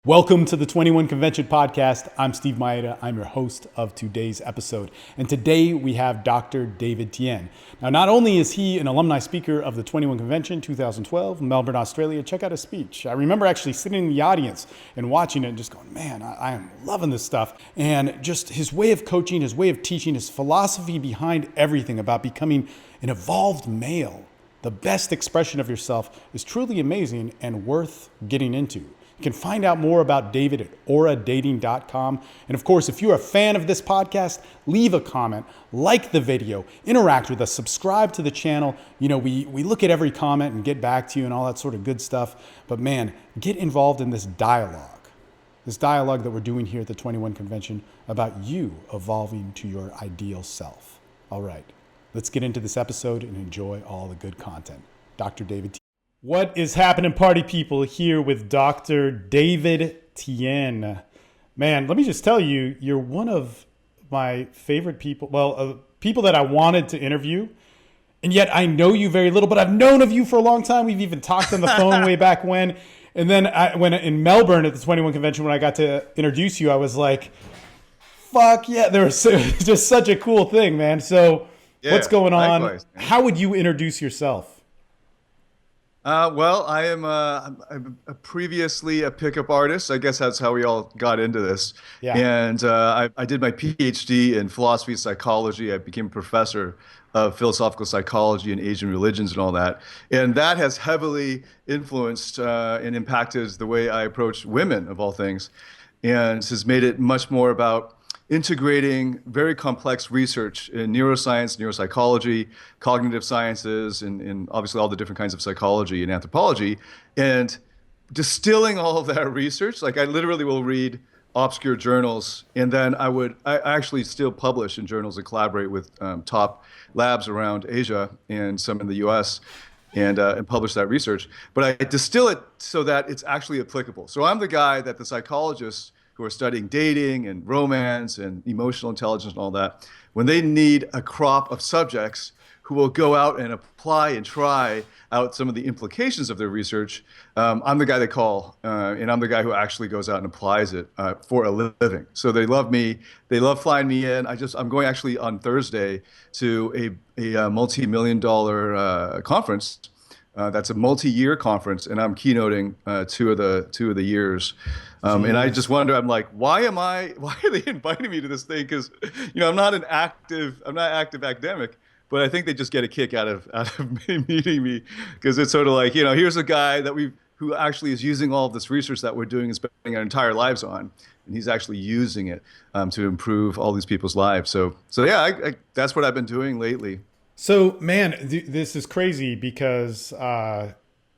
Welcome to the 21 Convention Podcast. I'm Steve Maeda. I'm your host of today's episode. And today we have Dr. David Tian. Now, not only is he an alumni speaker of the 21 Convention 2012, Melbourne, Australia, check out his speech. I remember actually sitting in the audience and watching it and just going, man, I am loving this stuff. And just his way of coaching, his way of teaching, his philosophy behind everything about becoming an evolved male, the best expression of yourself, is truly amazing and worth getting into. You can find out more about David at auradating.com. And of course, if you're a fan of this podcast, leave a comment, like the video, interact with us, subscribe to the channel. You know, we look at every comment and get back to you and all that sort of good stuff. But man, get involved in this dialogue that we're doing here at the 21 Convention about you evolving to your ideal self. All right, let's get into this episode and enjoy all the good content. Dr. David T. What is happening, party people? Here with Dr. David Tian. Man, let me just tell you, you're one of my favorite people. Well, people that I wanted to interview. And yet I know you very little, but I've known of you for a long time. We've even talked on the phone way back when. And then when in Melbourne at the 21 Convention, when I got to introduce you, I was like, fuck yeah, there was just such a cool thing, man. So what's going on? Likewise, how would you introduce yourself? Well, I'm previously a pickup artist. I guess that's how we all got into this. Yeah. And I did my PhD in philosophy and psychology. I became a professor of philosophical psychology and Asian religions and all that. And that has heavily influenced and impacted the way I approach women, of all things, and has made it much more about integrating very complex research in neuroscience, neuropsychology, cognitive sciences, and obviously all the different kinds of psychology and anthropology, and distilling all of that research. Like I literally will read obscure journals, and then I actually still publish in journals and collaborate with top labs around Asia and some in the US, and publish that research. But I distill it so that it's actually applicable. So I'm the guy that the psychologists who are studying dating and romance and emotional intelligence and all that, when they need a crop of subjects who will go out and apply and try out some of the implications of their research, I'm the guy they call, and I'm the guy who actually goes out and applies it for a living. So they love me. They love flying me in. I'm going actually on Thursday to a multi-million-dollar conference. That's a multi-year conference, and I'm keynoting two of the years. And I just wonder, I'm like, why are they inviting me to this thing? Because, I'm not active academic, but I think they just get a kick out of meeting me, because it's sort of like, here's a guy who actually is using all of this research that we're doing and spending our entire lives on, and he's actually using it to improve all these people's lives. So yeah, that's what I've been doing lately. So, man, this is crazy because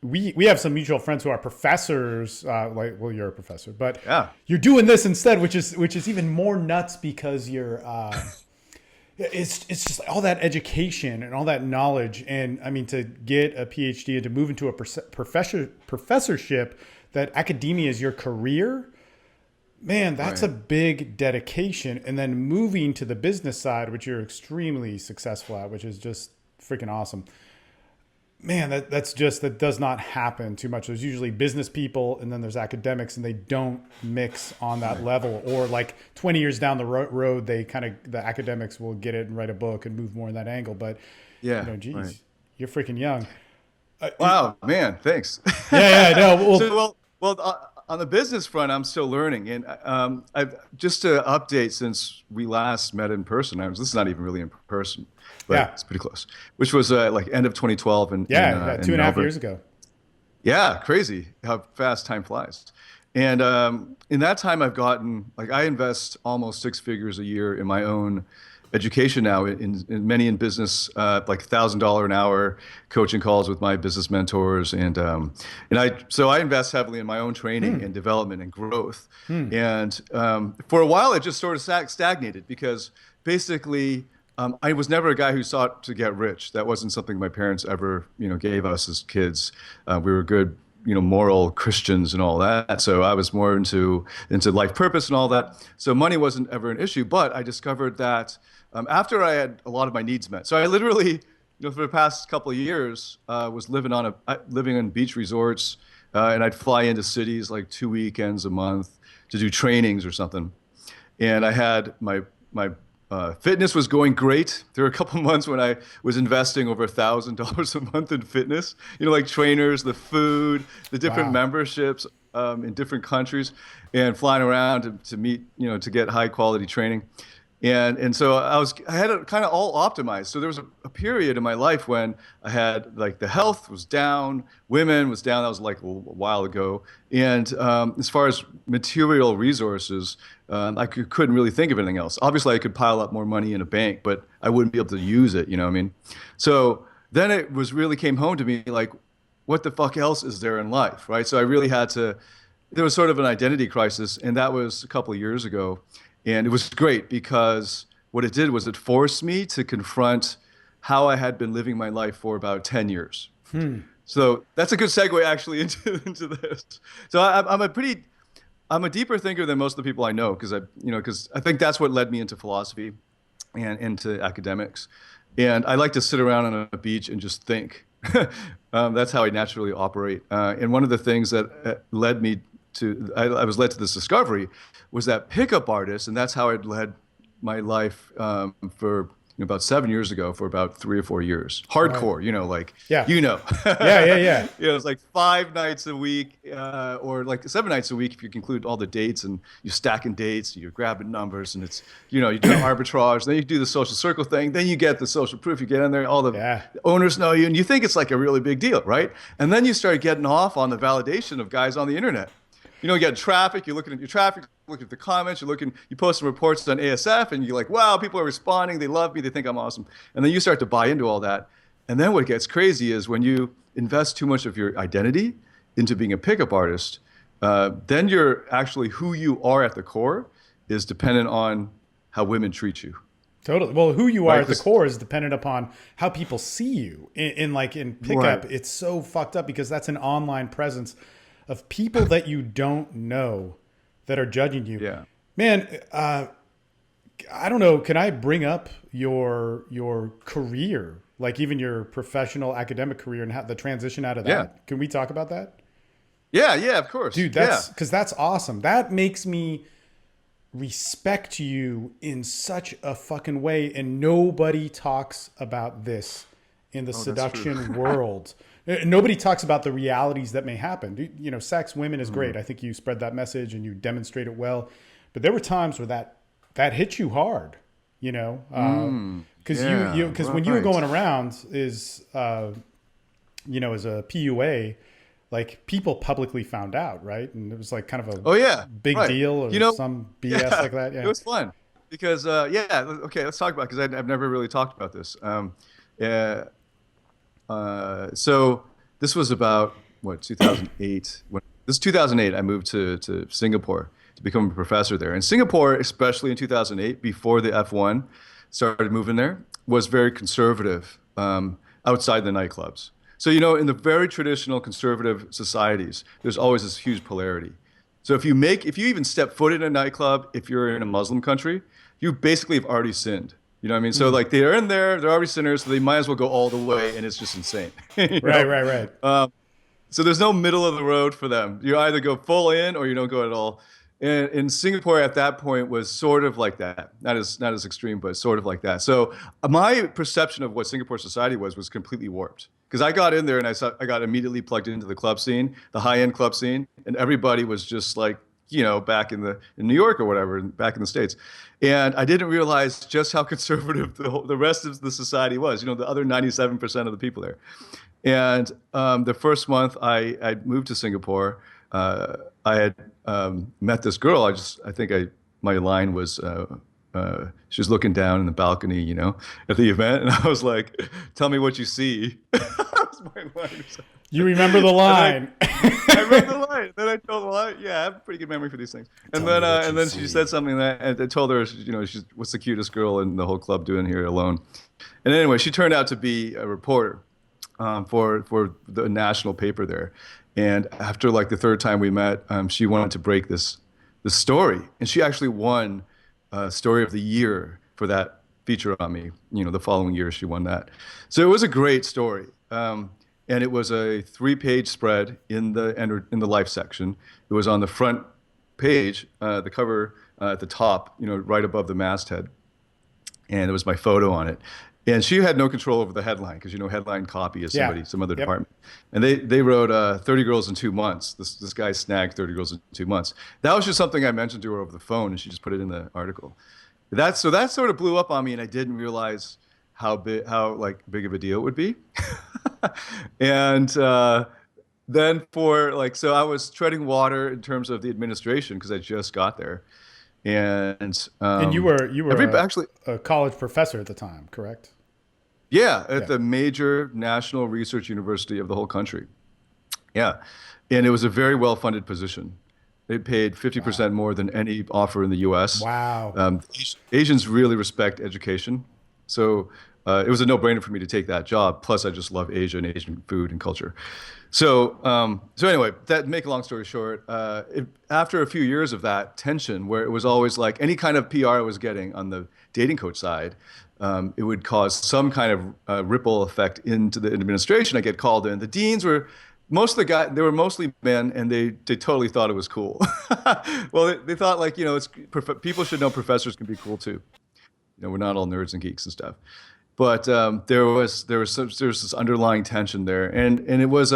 we have some mutual friends who are professors. You're a professor, but yeah, you're doing this instead, which is even more nuts because you're. It's just all that education and all that knowledge, and I mean to get a PhD and to move into a professorship that academia is your career. Man, that's right. A big dedication. And then moving to the business side, which you're extremely successful at, which is just freaking awesome. Man, that does not happen too much. There's usually business people and then there's academics, and they don't mix on that level. Or like 20 years down the road, the academics will get it and write a book and move more in that angle. But yeah, geez, right. You're freaking young. Wow, man, thanks. Yeah, no. On the business front, I'm still learning, and I've just to update since we last met in person. This is not even really in person, but It's pretty close. Which was like end of 2012, and 2.5 years ago. Yeah, crazy how fast time flies. And in that time, I've gotten I invest almost 6 figures a year in my own education now, in many in business, like $1,000 an hour coaching calls with my business mentors, and I invest heavily in my own training and development and growth. And for a while, it just sort of stagnated because basically I was never a guy who sought to get rich. That wasn't something my parents ever gave us as kids. We were good moral Christians and all that. So I was more into life purpose and all that. So money wasn't ever an issue, but I discovered that after I had a lot of my needs met. So I literally, for the past couple of years, was living in beach resorts, and I'd fly into cities like 2 weekends a month to do trainings or something. And I had my fitness was going great. There were a couple months when I was investing over $1,000 a month in fitness. Like trainers, the food, the different Wow. memberships in different countries, and flying around to meet, to get high quality training. And so I had it kind of all optimized. So there was a period in my life when I had like the health was down, women was down. That was like a while ago. And as far as material resources, I couldn't really think of anything else. Obviously, I could pile up more money in a bank, but I wouldn't be able to use it. You know what I mean? So then it was really came home to me like, what the fuck else is there in life, right? So I really had to. There was sort of an identity crisis, and that was a couple of years ago. And it was great because what it did was it forced me to confront how I had been living my life for about 10 years. So that's a good segue actually into this. So I'm a deeper thinker than most of the people I know because I think that's what led me into philosophy and into academics. And I like to sit around on a beach and just think. That's how I naturally operate. And one of the things that led me I was led to this discovery was that pickup artists, and that's how I'd led my life for about 7 years ago for about 3 or 4 years. Hardcore, like, Yeah. you know. Yeah. It's like 5 nights a week or like 7 nights a week if you include all the dates and you're stacking dates, you're grabbing numbers and it's, you do arbitrage, then you do the social circle thing, then you get the social proof, you get in there, all the owners know you and you think it's like a really big deal, right? And then you start getting off on the validation of guys on the internet. You get traffic, you're looking at your traffic, looking at the comments, you post some reports on ASF, and you're like, wow, people are responding, they love me, they think I'm awesome. And then you start to buy into all that. And then what gets crazy is when you invest too much of your identity into being a pickup artist, then you're actually who you are at the core is dependent on how women treat you. Totally. Well, who you are at the core is dependent upon how people see you. In pickup, Right. It's so fucked up because that's an online presence of people that you don't know that are judging you. Yeah. Man, I don't know. Can I bring up your career, like even your professional academic career and how the transition out of that? Yeah. Can we talk about that? Yeah, of course. Dude, because that's awesome. That makes me respect you in such a fucking way. And nobody talks about this in the seduction world. Nobody talks about the realities that may happen. Sex, women is great. I think you spread that message and you demonstrate it well. But there were times where that hit you hard, because when you were going around as a PUA, like people publicly found out, right? And it was like kind of a big deal or some BS like that. Yeah. It was fun because okay, let's talk about because I've never really talked about this. So this was about 2008. This is 2008. I moved to Singapore to become a professor there. And Singapore, especially in 2008, before the F1 started moving there, was very conservative outside the nightclubs. So in the very traditional conservative societies, there's always this huge polarity. So if you even step foot in a nightclub, if you're in a Muslim country, you basically have already sinned. You know what I mean? So like they're in there, they're already sinners, so they might as well go all the way, and it's just insane. Right. So there's no middle of the road for them. You either go full in or you don't go at all. And in Singapore at that point was sort of like that. Not as extreme, but sort of like that. So my perception of what Singapore society was completely warped. Because I got in there and I got immediately plugged into the club scene, the high-end club scene, and everybody was just like, back in New York or whatever, back in the States. And I didn't realize just how conservative the rest of the society was, the other 97% of the people there. And the first month I moved to Singapore, I had met this girl. My line was, she was looking down in the balcony, at the event. And I was like, tell me what you see. That was my line. You remember the line. I remember the line. Then I told the line. Yeah, I have a pretty good memory for these things. And then she said something and I told her, she's what's the cutest girl in the whole club doing here alone. And anyway, she turned out to be a reporter for the national paper there. And after like the third time we met, she wanted to break this story, and she actually won Story of the Year for that feature on me. The following year she won that. So it was a great story. and it was a 3-page spread in the life section. It was on the front page, the cover at the top, right above the masthead, and it was my photo on it. And she had no control over the headline because headline copy is Yeah. some other Yep. department. And they wrote 30 girls in 2 months. This guy snagged 30 girls in 2 months. That was just something I mentioned to her over the phone, and she just put it in the article. That sort of blew up on me, and I didn't realize how big of a deal it would be. And then so I was treading water in terms of the administration because I just got there, and And you were actually. a college professor at the time, correct? Yeah, at Yeah. the major national research university of the whole country. Yeah. And it was a very well-funded position. They paid 50% more than any offer in the US. Wow. Asians really respect education. So it was a no-brainer for me to take that job. Plus, I just love Asia and Asian food and culture. So anyway, that make a long story short, after a few years of that tension, where it was always like any kind of PR I was getting on the dating coach side, it would cause some kind of ripple effect into the administration. I get called in. The deans were most of the guys. They were mostly men, and they totally thought it was cool. Well, they thought people should know professors can be cool too. We're not all nerds and geeks and stuff. But there was this underlying tension there, and it was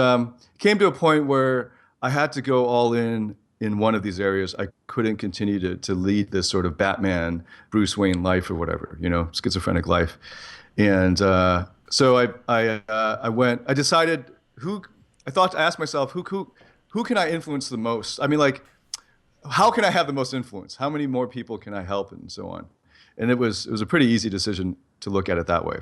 came to a point where I had to go all in one of these areas. I couldn't continue to lead this sort of Batman, Bruce Wayne life or whatever, schizophrenic life, and so I went. I decided I asked myself who can I influence the most? I mean, like, how can I have the most influence? How many more people can I help, and so on. And it was a pretty easy decision to look at it that way.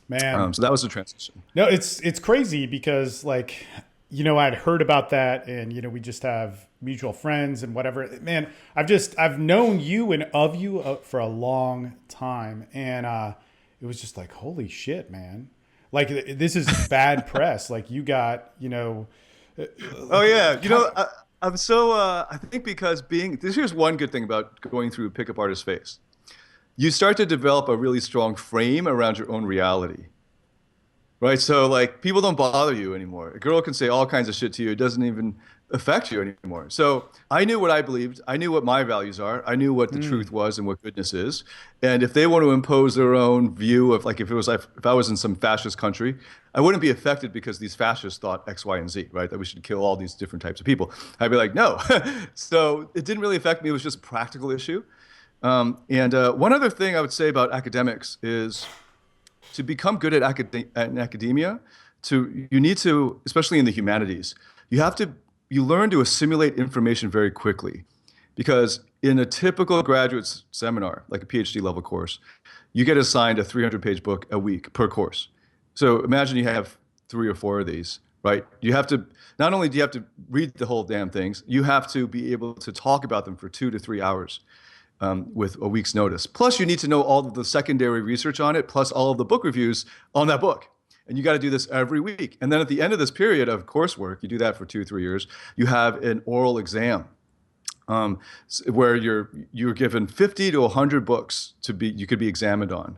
Man. So that was the transition. No, it's crazy because I'd heard about that, and we just have mutual friends and whatever. Man, I've known you and of you for a long time, and it was just like, holy shit, man! Like, this is bad press. Like, you got Oh yeah, I'm so I think because here's one good thing about going through Pickup Artist phase. You start to develop a really strong frame around your own reality, right? So like people don't bother you anymore. A girl can say all kinds of shit to you. It doesn't even affect you anymore. So I knew what I believed. I knew what my values are. I knew what the truth was and what goodness is. And if they want to impose their own view of if I was in some fascist country, I wouldn't be affected because these fascists thought X, Y, and Z, right? That we should kill all these different types of people. I'd be like, no. So it didn't really affect me. It was just a practical issue. And one other thing I would say about academics is to become good at academia, you need to, especially in the humanities, you learn to assimilate information very quickly. Because in a typical graduate seminar, like a PhD level course, you get assigned a 300-page book a week per course. So imagine you have 3 or 4 of these, right? Not only do you have to read the whole damn things, you have to be able to talk about them for 2 to 3 hours. With a week's notice. Plus, you need to know all of the secondary research on it, plus all of the book reviews on that book. And you got to do this every week. And then at the end of this period of coursework, you do that for 2 or 3 years, you have an oral exam where you're given 50 to 100 books you could be examined on.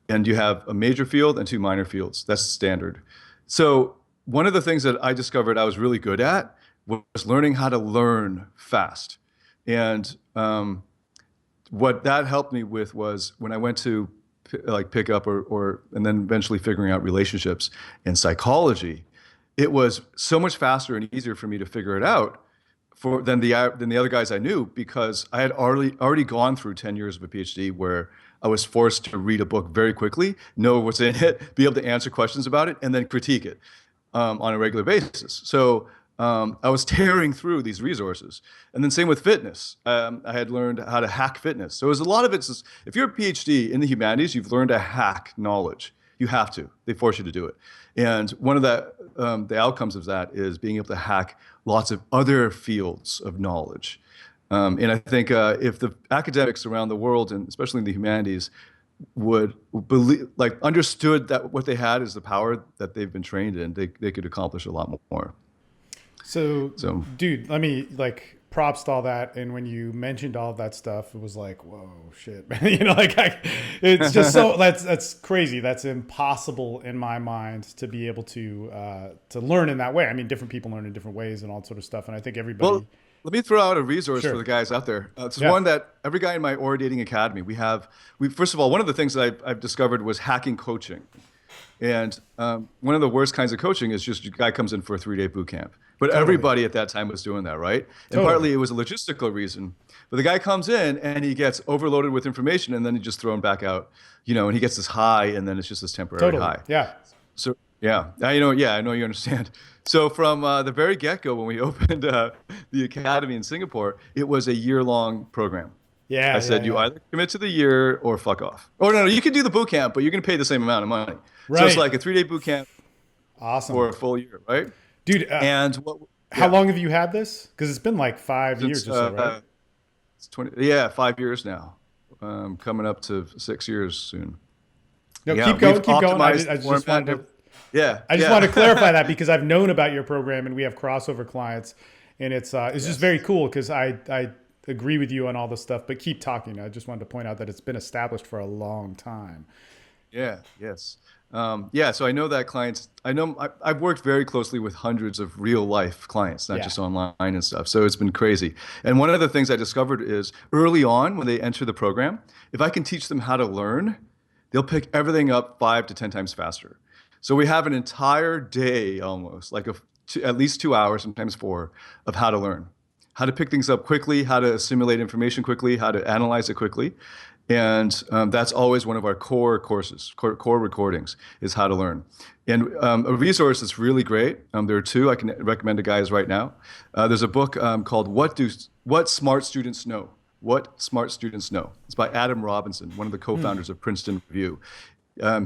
And you have a major field and 2 minor fields. That's standard. So one of the things that I discovered I was really good at was learning how to learn fast. And what that helped me with was when I went to pick up and then eventually figuring out relationships and psychology, it was so much faster and easier for me to figure it out than the other guys I knew, because I had already gone through 10 years of a PhD where I was forced to read a book very quickly, know what's in it, be able to answer questions about it, and then critique it on a regular basis. So I was tearing through these resources. And then same with fitness. I had learned how to hack fitness. So a lot of it's, if you're a PhD in the humanities, you've learned to hack knowledge. You have to. They force you to do it. And one of the outcomes of that is being able to hack lots of other fields of knowledge. And I think if the academics around the world, and especially in the humanities, would understood that what they had is the power that they've been trained in, they could accomplish a lot more. So, dude, let me props to all that. And when you mentioned all of that stuff, it was like, whoa, shit, man. It's just so that's crazy. That's impossible in my mind to be able to learn in that way. I mean, different people learn in different ways and all that sort of stuff. And I think Well, everybody, let me throw out a resource for sure, the guys out there. This is yeah, one that every guy in my Aura Dating Academy, we first of all, one of the things that I've discovered was hacking coaching. And one of the worst kinds of coaching is just a guy comes in for a 3-day boot camp. But totally, everybody at that time was doing that, right? And totally, partly it was a logistical reason. But the guy comes in and he gets overloaded with information and then he just thrown back out, and he gets this high and then it's just this temporary totally, high. yeah, So yeah, I know you understand. So from the very get-go, when we opened the academy in Singapore, it was a year-long program. yeah, I said, you yeah, either commit to the year or fuck off. Oh no, you can do the boot camp, but you're going to pay the same amount of money. So it's right, like a 3-day boot camp awesome, for a full year, right? dude. And what? How Yeah, long have you had this? Because it's been like 5 years since or so, right? it's 20. Yeah, 5 years now. Coming up to 6 years soon. No, Yeah, keep going, we've keep going. optimized I the just wanted format. to. Yeah, I just yeah. want to clarify that because I've known about your program and we have crossover clients, and it's just very cool because I agree with you on all this stuff. But keep talking. I just wanted to point out that it's been established for a long time. Yeah, yes. Yeah, so I know that clients, I've worked very closely with hundreds of real life clients, not Yeah, just online and stuff. So it's been crazy. And one of the things I discovered is early on when they enter the program, if I can teach them how to learn, they'll pick everything up 5 to 10 times faster. So we have an entire day almost, like at least 2 hours, sometimes 4, of how to learn, how to pick things up quickly, how to assimilate information quickly, how to analyze it quickly. And that's always one of our core courses, core recordings, is how to learn. And a resource that's really great, there are two I can recommend to guys right now. There's a book called What Smart Students Know. What Smart Students Know. It's by Adam Robinson, one of the co-founders of Princeton Review.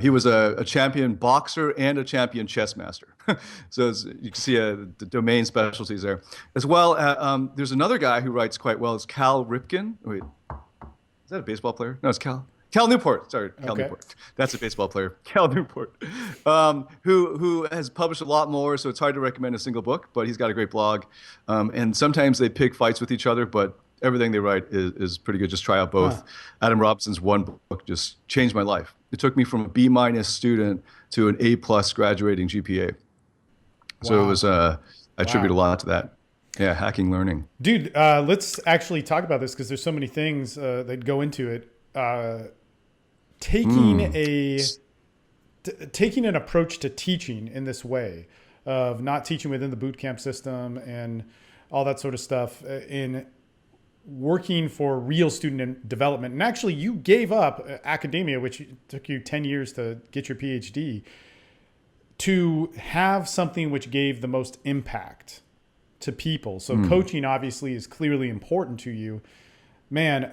He was a champion boxer and a champion chess master. So you can see the domain specialties there. As well, there's another guy who writes quite well. It's Cal Ripken. Wait, is that a baseball player? No, it's Cal Newport. Sorry, Cal okay, Newport. That's a baseball player. Cal Newport, who has published a lot more, so it's hard to recommend a single book, but he's got a great blog. And sometimes they pick fights with each other, but everything they write is pretty good. Just try out both. huh. Adam Robinson's one book just changed my life. It took me from a B- student to an A+ graduating GPA. So it Wow, was, I attribute a wow. lot to that. Yeah, hacking learning. Dude, let's actually talk about this because there's so many things that go into it. Taking Mm. taking an approach to teaching in this way of not teaching within the boot camp system and all that sort of stuff in working for real student development. And actually, you gave up academia, which took you 10 years to get your PhD, to have something which gave the most impact to people. So coaching obviously is clearly important to you. Man,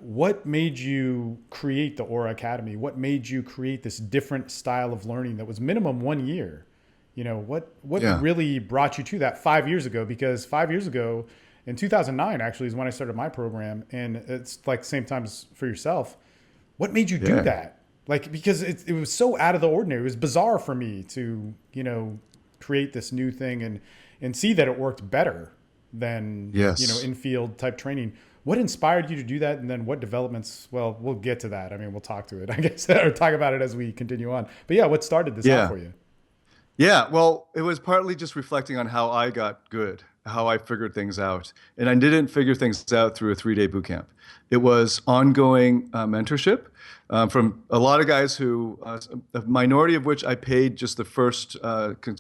what made you create the Aura Academy? What made you create this different style of learning that was minimum 1 year? What Yeah. really brought you to that 5 years ago? Because 5 years ago, in 2009, actually, is when I started my program. And it's like the same time as for yourself. What made you do Yeah. that? Like, because it was so out of the ordinary. It was bizarre for me to, create this new thing and see that it worked better than, Yes. in-field type training. What inspired you to do that? And then what developments? Well, we'll get to that. I mean, we'll talk to it, I guess, or talk about it as we continue on. But yeah, what started this out Yeah. for you? Yeah, well, it was partly just reflecting on how I got good, how I figured things out. And I didn't figure things out through a 3-day boot camp. It was ongoing mentorship from a lot of guys who, a minority of which I paid just the first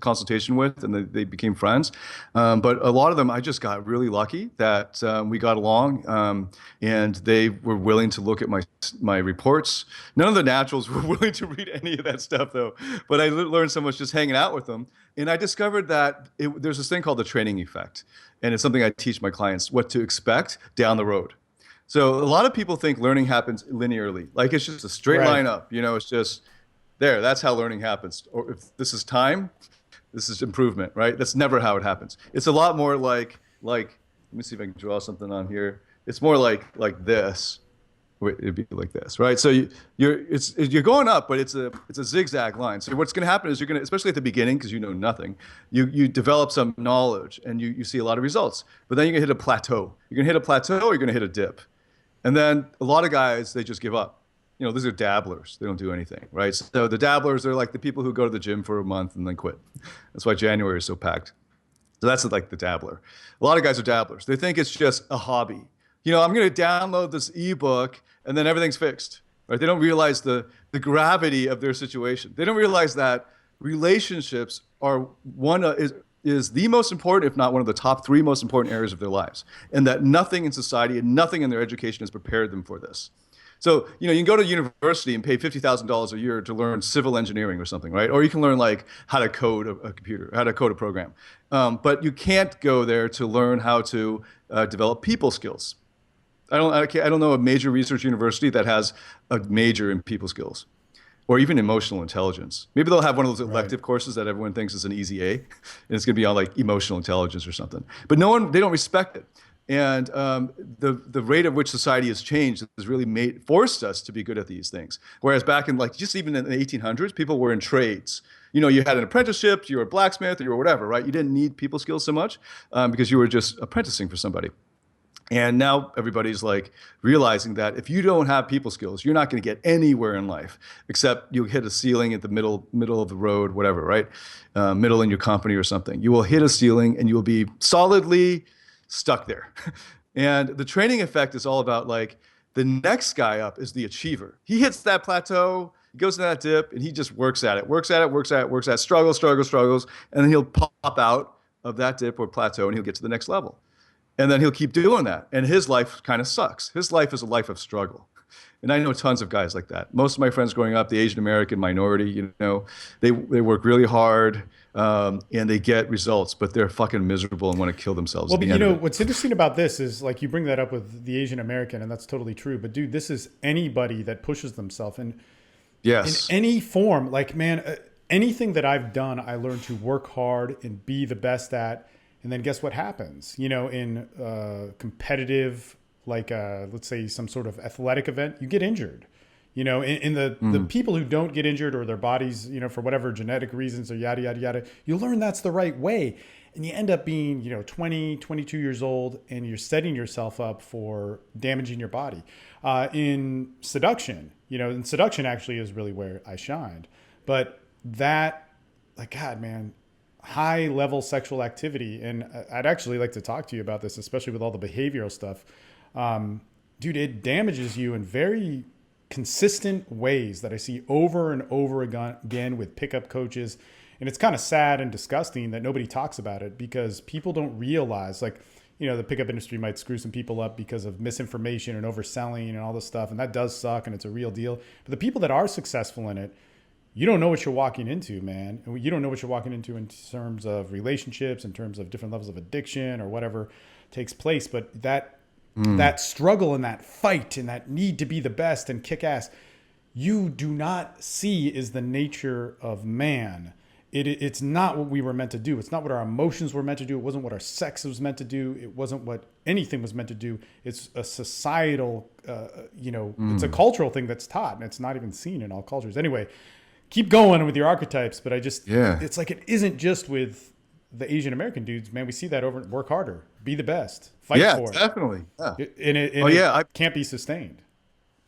consultation with, and they became friends. But a lot of them, I just got really lucky that we got along, and they were willing to look at my reports. None of the naturals were willing to read any of that stuff, though. But I learned so much just hanging out with them. And I discovered that there's this thing called the training effect. And it's something I teach my clients what to expect down the road. So a lot of people think learning happens linearly, like it's just a straight Right. line up. It's just there. That's how learning happens. Or if this is time, this is improvement, right? That's never how it happens. It's a lot more like. Let me see if I can draw something on here. It's more like this, it'd be like this, right? So you're going up, but it's a zigzag line. So what's going to happen is you're going to, especially at the beginning, because you know nothing, you develop some knowledge and you see a lot of results. But then you're going to hit a plateau. You're going to hit a plateau, or you're going to hit a dip, and then a lot of guys, they just give up. These are dabblers. They don't do anything, right? So the dabblers are like the people who go to the gym for a month and then quit. That's why January is so packed. So that's like the dabbler. A lot of guys are dabblers. They think it's just a hobby. I'm going to download this ebook and then everything's fixed, right? They don't realize the gravity of their situation. They don't realize that relationships are is the most important, if not one of the top 3 most important areas of their lives, and that nothing in society and nothing in their education has prepared them for this. So, you can go to university and pay $50,000 a year to learn civil engineering or something, right? Or you can learn like how to code a computer, how to code a program. But you can't go there to learn how to develop people skills. I don't know a major research university that has a major in people skills or even emotional intelligence. Maybe they'll have one of those elective courses that everyone thinks is an easy A, and it's going to be on like emotional intelligence or something. But they don't respect it. And the rate at which society has changed has really forced us to be good at these things. Whereas back in just even in the 1800s, people were in trades. You had an apprenticeship, you were a blacksmith, or you were whatever, right? You didn't need people skills so much because you were just apprenticing for somebody. And now everybody's like realizing that if you don't have people skills, you're not going to get anywhere in life, except you'll hit a ceiling at the middle of the road, whatever, right? Middle in your company or something. You will hit a ceiling and you will be solidly stuck there. And the training effect is all about like the next guy up is the achiever. He hits that plateau, he goes to that dip, and he just works at it, struggles, and then he'll pop out of that dip or plateau and he'll get to the next level. And then he'll keep doing that. And his life kind of sucks. His life is a life of struggle. And I know tons of guys like that. Most of my friends growing up, the Asian American minority, they work really hard and they get results, but they're fucking miserable and want to kill themselves. Well, but what's interesting about this is like you bring that up with the Asian American, and that's totally true. But dude, this is anybody that pushes themselves in any form. Like, man, anything that I've done, I learned to work hard and be the best at. And then guess what happens? In competitive, like let's say some sort of athletic event, you get injured. In the people who don't get injured or their bodies, for whatever genetic reasons or yada, yada, yada, you learn that's the right way. And you end up being, 20, 22 years old, and you're setting yourself up for damaging your body. In seduction, and seduction actually is really where I shined. But that, like, God, man, high level sexual activity. And I'd actually like to talk to you about this, especially with all the behavioral stuff. Dude, it damages you in very consistent ways that I see over and over again with pickup coaches. And it's kind of sad and disgusting that nobody talks about it because people don't realize, like, the pickup industry might screw some people up because of misinformation and overselling and all this stuff. And that does suck and it's a real deal. But the people that are successful in it, you don't know what you're walking into, man. You don't know what you're walking into in terms of relationships, in terms of different levels of addiction or whatever takes place. But that struggle and that fight and that need to be the best and kick ass, you do not see is the nature of man. It's not what we were meant to do. It's not what our emotions were meant to do. It wasn't what our sex was meant to do. It wasn't what anything was meant to do. It's a societal, it's a cultural thing that's taught, and it's not even seen in all cultures. Anyway, keep going with your archetypes, but it's like it isn't just with the Asian American dudes, man. We see that over work harder, be the best, fight for it. Definitely. Yeah, it can't be sustained.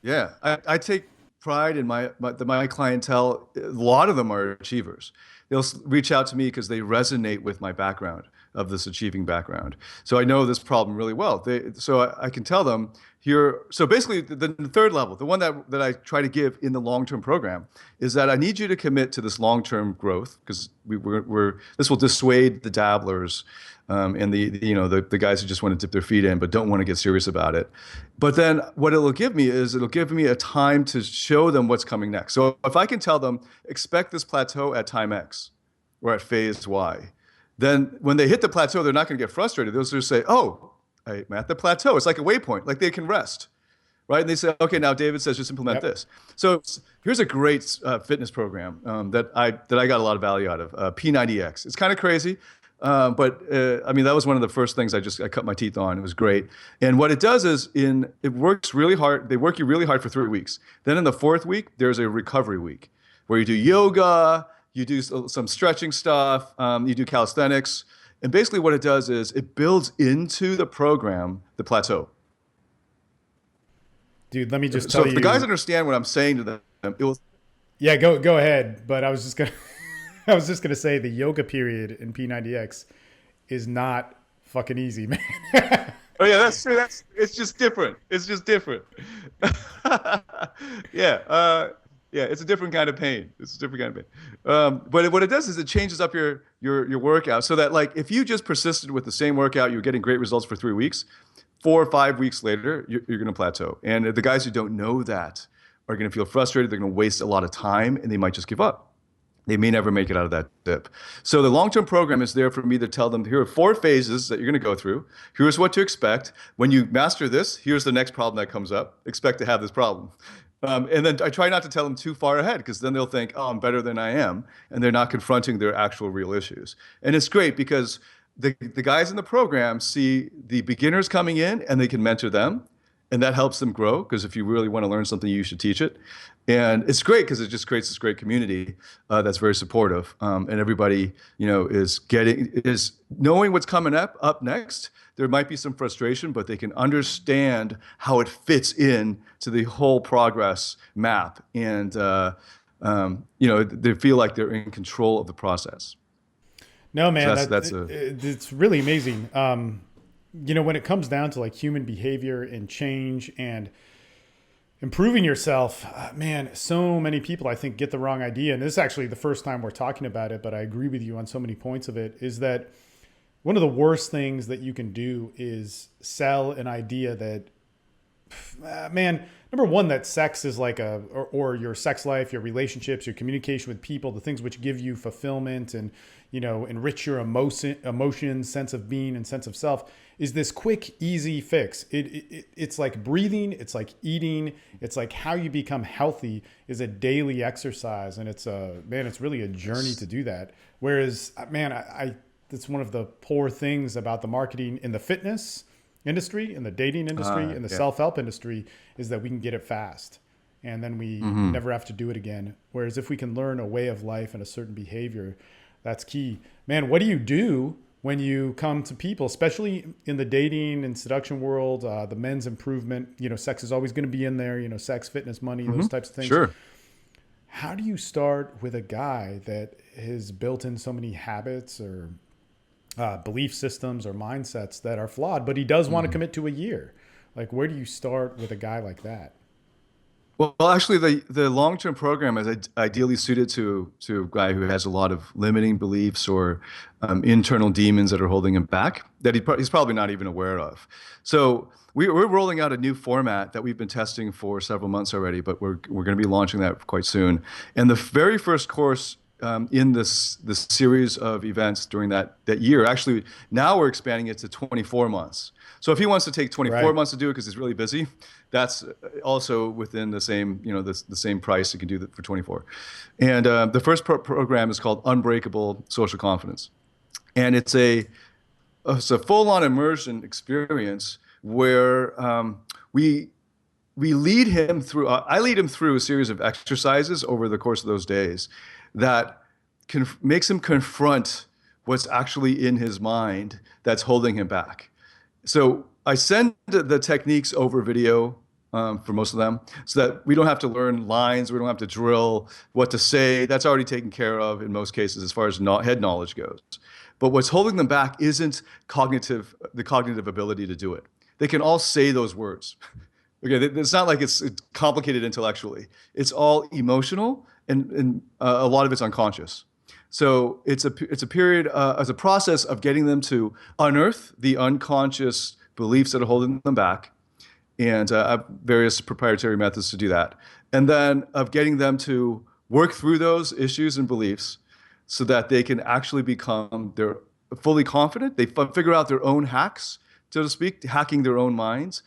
Yeah, I take pride in my clientele. A lot of them are achievers. They'll reach out to me because they resonate with my background of this achieving background. So I know this problem really well. So I can tell them here. So basically, the third level, the one that I try to give in the long-term program, is that I need you to commit to this long-term growth because this will dissuade the dabblers and the guys who just want to dip their feet in but don't want to get serious about it. But then what it'll give me a time to show them what's coming next. So if I can tell them, expect this plateau at time X or at phase Y, then when they hit the plateau, they're not going to get frustrated. They'll just say, oh, I'm at the plateau. It's like a waypoint, like they can rest, right? And they say, okay, now David says just implement this. So here's a great fitness program that I got a lot of value out of, P90X. It's kind of crazy. But I mean, that was one of the first things I cut my teeth on. It was great. And what it does is it works really hard. They work you really hard for 3 weeks. Then in the fourth week, there's a recovery week where you do yoga, you do some stretching stuff, you do calisthenics. And basically what it does is it builds into the program the plateau. Dude, let me just So tell if you. the guys understand what I'm saying to them, it will. Yeah, go ahead. But I was just gonna I was just gonna say the yoga period in P90X is not fucking easy, man. Oh yeah, that's true. It's just different. It's just different. Yeah, yeah, it's a different kind of pain. It's a different kind of pain. But what it does is it changes up your workout so that like if you just persisted with the same workout, you're getting great results for 3 weeks. 4 or 5 weeks later, you're going to plateau. And the guys who don't know that are going to feel frustrated. They're going to waste a lot of time, and they might just give up. They may never make it out of that dip. So the long-term program is there for me to tell them, here are 4 phases that you're going to go through. Here's what to expect. When you master this, here's the next problem that comes up. Expect to have this problem. And then I try not to tell them too far ahead because then they'll think, oh, I'm better than I am. And they're not confronting their actual real issues. And it's great because the guys in the program see the beginners coming in and they can mentor them. And that helps them grow because if you really want to learn something, you should teach it. And it's great because it just creates this great community that's very supportive. And everybody, is knowing what's coming up next. There might be some frustration, but they can understand how it fits in to the whole progress map. And, they feel like they're in control of the process. No, man, So it's really amazing. When it comes down to like human behavior and change and improving yourself, man, so many people I think get the wrong idea. And this is actually the first time we're talking about it, but I agree with you on so many points of it, is that one of the worst things that you can do is sell an idea that, man, number one, that sex is like or your sex life, your relationships, your communication with people, the things which give you fulfillment and, enrich your emotions, sense of being and sense of self, is this quick, easy fix. It's like breathing. It's like eating. It's like how you become healthy is a daily exercise. And it's really a journey to do that. Whereas, man, that's one of the poor things about the marketing in the fitness industry, in the dating industry, in the self-help industry, is that we can get it fast. And then we never have to do it again. Whereas if we can learn a way of life and a certain behavior, that's key. Man, what do you do when you come to people, especially in the dating and seduction world, the men's improvement, sex is always going to be in there, sex, fitness, money, those types of things. Sure. How do you start with a guy that has built in so many habits or belief systems or mindsets that are flawed, but he does want to commit to a year? Like, where do you start with a guy like that? Well, actually, the long-term program is ideally suited to a guy who has a lot of limiting beliefs or internal demons that are holding him back that he's probably not even aware of. So we're rolling out a new format that we've been testing for several months already, but we're going to be launching that quite soon. And the very first course in this series of events during that year, actually, now we're expanding it to 24 months. So if he wants to take 24 months to do it because he's really busy, that's also within the same, the same price. You can do that for 24. And the first program is called Unbreakable Social Confidence. And it's a full-on immersion experience where we lead him through, I lead him through a series of exercises over the course of those days that makes him confront what's actually in his mind that's holding him back. So I send the techniques over video for most of them so that we don't have to learn lines. We don't have to drill what to say. That's already taken care of in most cases as far as head knowledge goes. But what's holding them back isn't the cognitive ability to do it. They can all say those words. Okay, it's not like it's complicated intellectually. It's all emotional and a lot of it's unconscious. So it's a period, as a process of getting them to unearth the unconscious beliefs that are holding them back, and various proprietary methods to do that. And then of getting them to work through those issues and beliefs so that they can actually become they're fully confident. They figure out their own hacks, so to speak, hacking their own minds.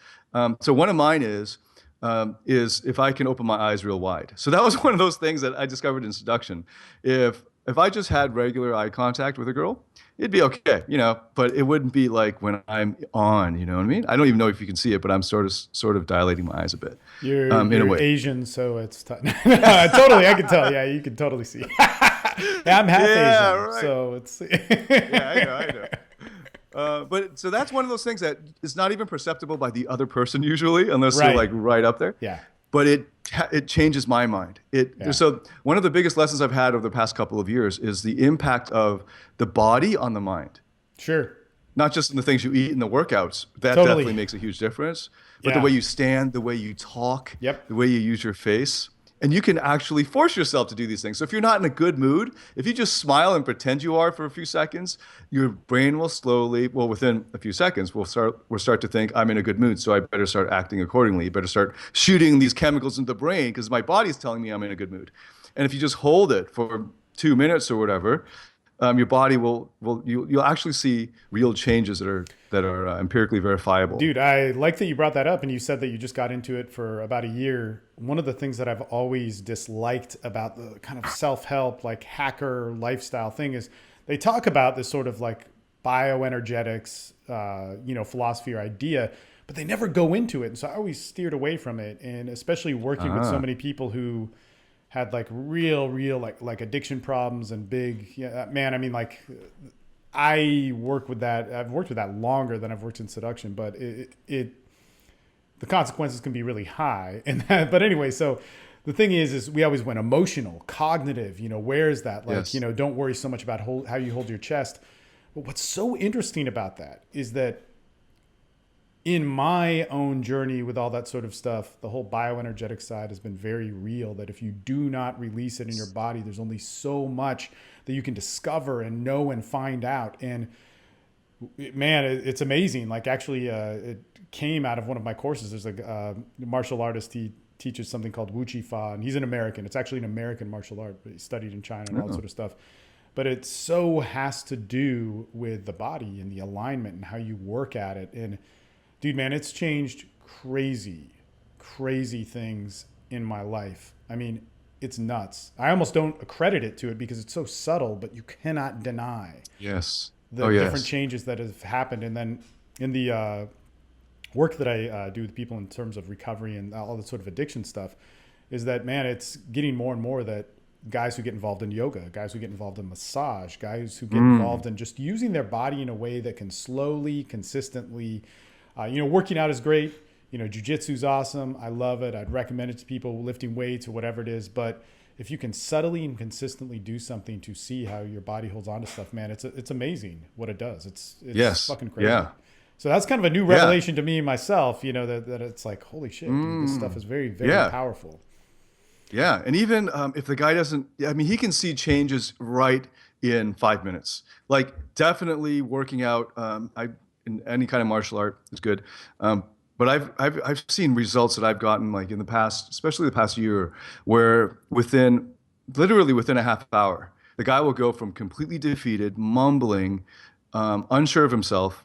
So one of mine is if I can open my eyes real wide. So that was one of those things that I discovered in seduction. If if I just had regular eye contact with a girl, it'd be okay, but it wouldn't be like when I'm on, you know what I mean? I don't even know if you can see it, but I'm sort of dilating my eyes a bit, in a You're way. Asian, so it's totally. I can tell. Yeah, you can totally see. Yeah, I'm half Yeah, Asian, right. so it's. Yeah, I know. But so that's one of those things that is not even perceptible by the other person usually, unless they're Right. like right up there. Yeah. But it changes my mind. Yeah. So one of the biggest lessons I've had over the past couple of years is the impact of the body on the mind. Sure. Not just in the things you eat and the workouts. That Totally. definitely makes a huge difference. But the Yeah. way you stand, the way you talk, Yep. the way you use your face. And you can actually force yourself to do these things. So if you're not in a good mood, if you just smile and pretend you are for a few seconds, your brain will slowly, well, within a few seconds, will start to think, I'm in a good mood, so I better start acting accordingly. You better start shooting these chemicals into the brain because my body's telling me I'm in a good mood. And if you just hold it for 2 minutes or whatever, your body you'll actually see real changes that are empirically verifiable. Dude, I like that you brought that up and you said that you just got into it for about a year. One of the things that I've always disliked about the kind of self-help, like hacker lifestyle thing is they talk about this sort of like bioenergetics, philosophy or idea, but they never go into it. And so I always steered away from it. And especially working with so many people who had like real like addiction problems and big, yeah, man, I mean, like I've worked with that longer than I've worked in seduction, but the consequences can be really high. But anyway, so the thing is we always went emotional, cognitive, where is that? Like, Yes. don't worry so much about how you hold your chest. But what's so interesting about that is that in my own journey with all that sort of stuff, the whole bioenergetic side has been very real, that if you do not release it in your body, there's only so much that you can discover and know and find out. And man, it's amazing. Like actually, it came out of one of my courses. There's a martial artist. He teaches something called Wu Chi Fa, and he's an American. It's actually an American martial art, but he studied in China and all that sort of stuff. But it so has to do with the body and the alignment and how you work at it. And dude, man, it's changed crazy things in my life. I mean, it's nuts. I almost don't accredit it to it because it's so subtle, but you cannot deny Yes. the different changes that have happened. And then in the work that I do with people in terms of recovery and all the sort of addiction stuff is that, man, it's getting more and more that guys who get involved in yoga, guys who get involved in massage, guys who get involved in just using their body in a way that can slowly, consistently, working out is great. Jiu-jitsu's awesome. I love it. I'd recommend it to people lifting weights or whatever it is. But if you can subtly and consistently do something to see how your body holds on to stuff, man, it's amazing what it does. It's Yes. fucking crazy. Yeah. So that's kind of a new revelation to me myself, that it's like, holy shit, dude, this stuff is very, very powerful. Yeah, and even if the guy doesn't, I mean, he can see changes right in 5 minutes. Like definitely working out. In any kind of martial art is good. But I've seen results that I've gotten like in the past, especially the past year, where literally within a half hour, the guy will go from completely defeated, mumbling, unsure of himself,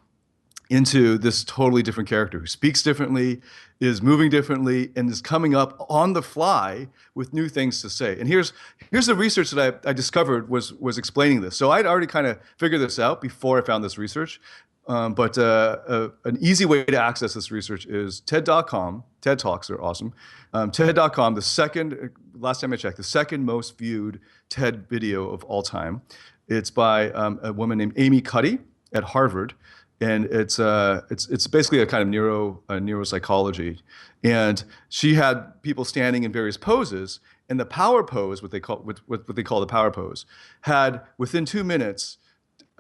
into this totally different character who speaks differently, is moving differently, and is coming up on the fly with new things to say. And here's the research that I discovered was explaining this. So I'd already kind of figured this out before I found this research. But an easy way to access this research is TED.com. TED Talks are awesome. TED.com, last time I checked, the second most viewed TED video of all time. It's by a woman named Amy Cuddy at Harvard. And it's basically a kind of neuropsychology, and she had people standing in various poses, and the power pose, what they call the power pose, had within 2 minutes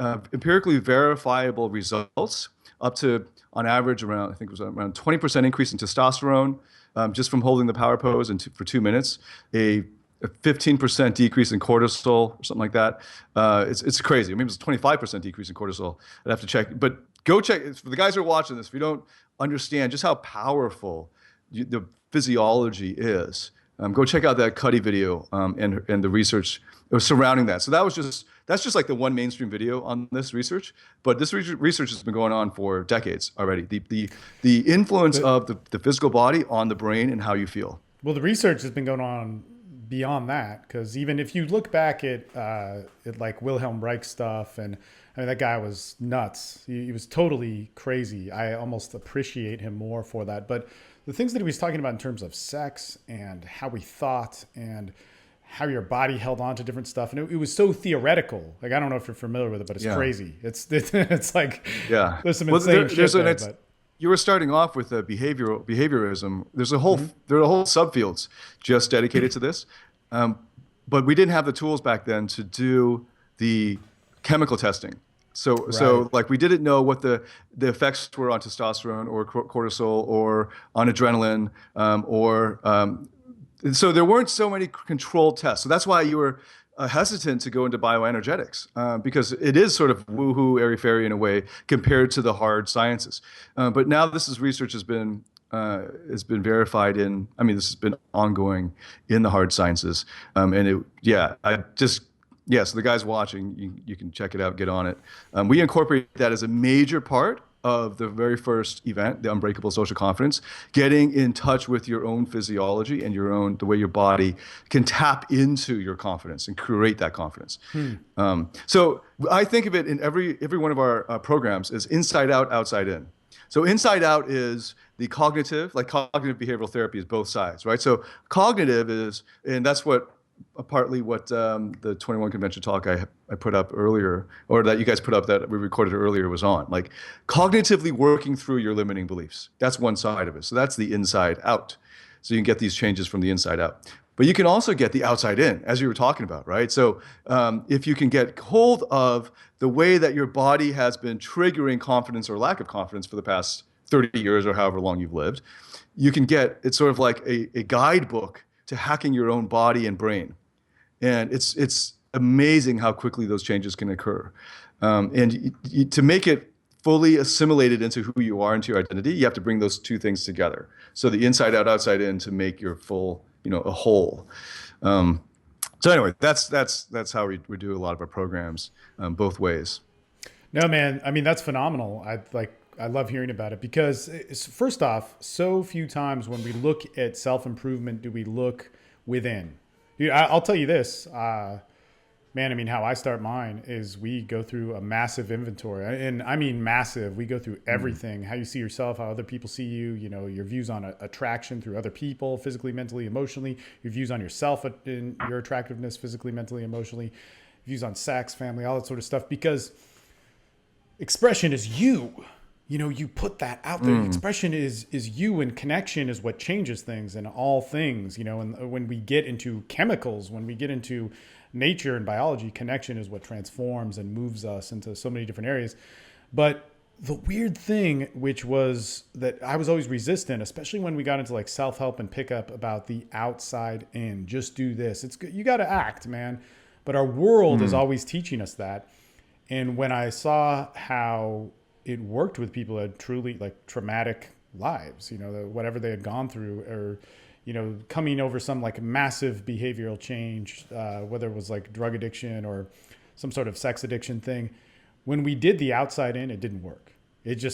empirically verifiable results up to on average around 20% increase in testosterone just from holding the power pose for 2 minutes, a 15% decrease in cortisol or something like that. It's crazy. I mean, it was a 25% decrease in cortisol. I'd have to check, but go check. For the guys who are watching this, if you don't understand just how powerful the physiology is, go check out that Cuddy video and the research surrounding that. So that's just like the one mainstream video on this research, but this research has been going on for decades already. The influence of the physical body on the brain and how you feel. Well, the research has been going on beyond that, because even if you look back at like Wilhelm Reich stuff, and I mean that guy was nuts. He was totally crazy. I almost appreciate him more for that. But the things that he was talking about in terms of sex and how we thought and how your body held on to different stuff, and it was so theoretical. Like I don't know if you're familiar with it, but it's crazy. It's like there's some insane shit there. But you were starting off with behaviorism. There's a whole there are whole subfields just dedicated to this, but we didn't have the tools back then to do the chemical testing. So like we didn't know what the effects were on testosterone or cortisol or on adrenaline so there weren't so many controlled tests. So that's why you were hesitant to go into bioenergetics because it is sort of woohoo, airy-fairy in a way compared to the hard sciences. But now research has been verified in. I mean, this has been ongoing in the hard sciences. So the guys watching, you can check it out, get on it. We incorporate that as a major part of the very first event, the Unbreakable Social Confidence, getting in touch with your own physiology and the way your body can tap into your confidence and create that confidence. So I think of it in every one of our programs as inside out, outside in. So inside out is the cognitive behavioral therapy is both sides, right? So cognitive is, and that's partly what the 21 Convention talk I put up earlier, or that you guys put up that we recorded earlier was on, like cognitively working through your limiting beliefs. That's one side of it. So that's the inside out. So you can get these changes from the inside out. But you can also get the outside in, as you were talking about, right? So if you can get hold of the way that your body has been triggering confidence or lack of confidence for the past 30 years or however long you've lived, you can it's sort of like a guidebook to hacking your own body and brain. And it's amazing how quickly those changes can occur. And to make it fully assimilated into who you are, into your identity, you have to bring those two things together. So the inside out, outside in, to make your full, a whole. So anyway, that's how we do a lot of our programs, both ways. No, man. I mean, that's phenomenal. I love hearing about it because first off, so few times when we look at self-improvement, do we look within. I'll tell you this, man, I mean, how I start mine is we go through a massive inventory, and I mean massive. We go through everything, how you see yourself, how other people see you, your views on attraction through other people, physically, mentally, emotionally, your views on yourself and your attractiveness, physically, mentally, emotionally, views on sex, family, all that sort of stuff, because expression is you. You put that out there. Expression is you, and connection is what changes things and all things, and when we get into chemicals, when we get into nature and biology, connection is what transforms and moves us into so many different areas. But the weird thing, which was that I was always resistant, especially when we got into like self-help and pickup about the outside in, just do this. It's good. You got to act, man. But our world is always teaching us that. And when I saw how it worked with people that had truly like traumatic lives, whatever they had gone through, or, coming over some like massive behavioral change, whether it was like drug addiction or some sort of sex addiction thing. When we did the outside in, it didn't work. It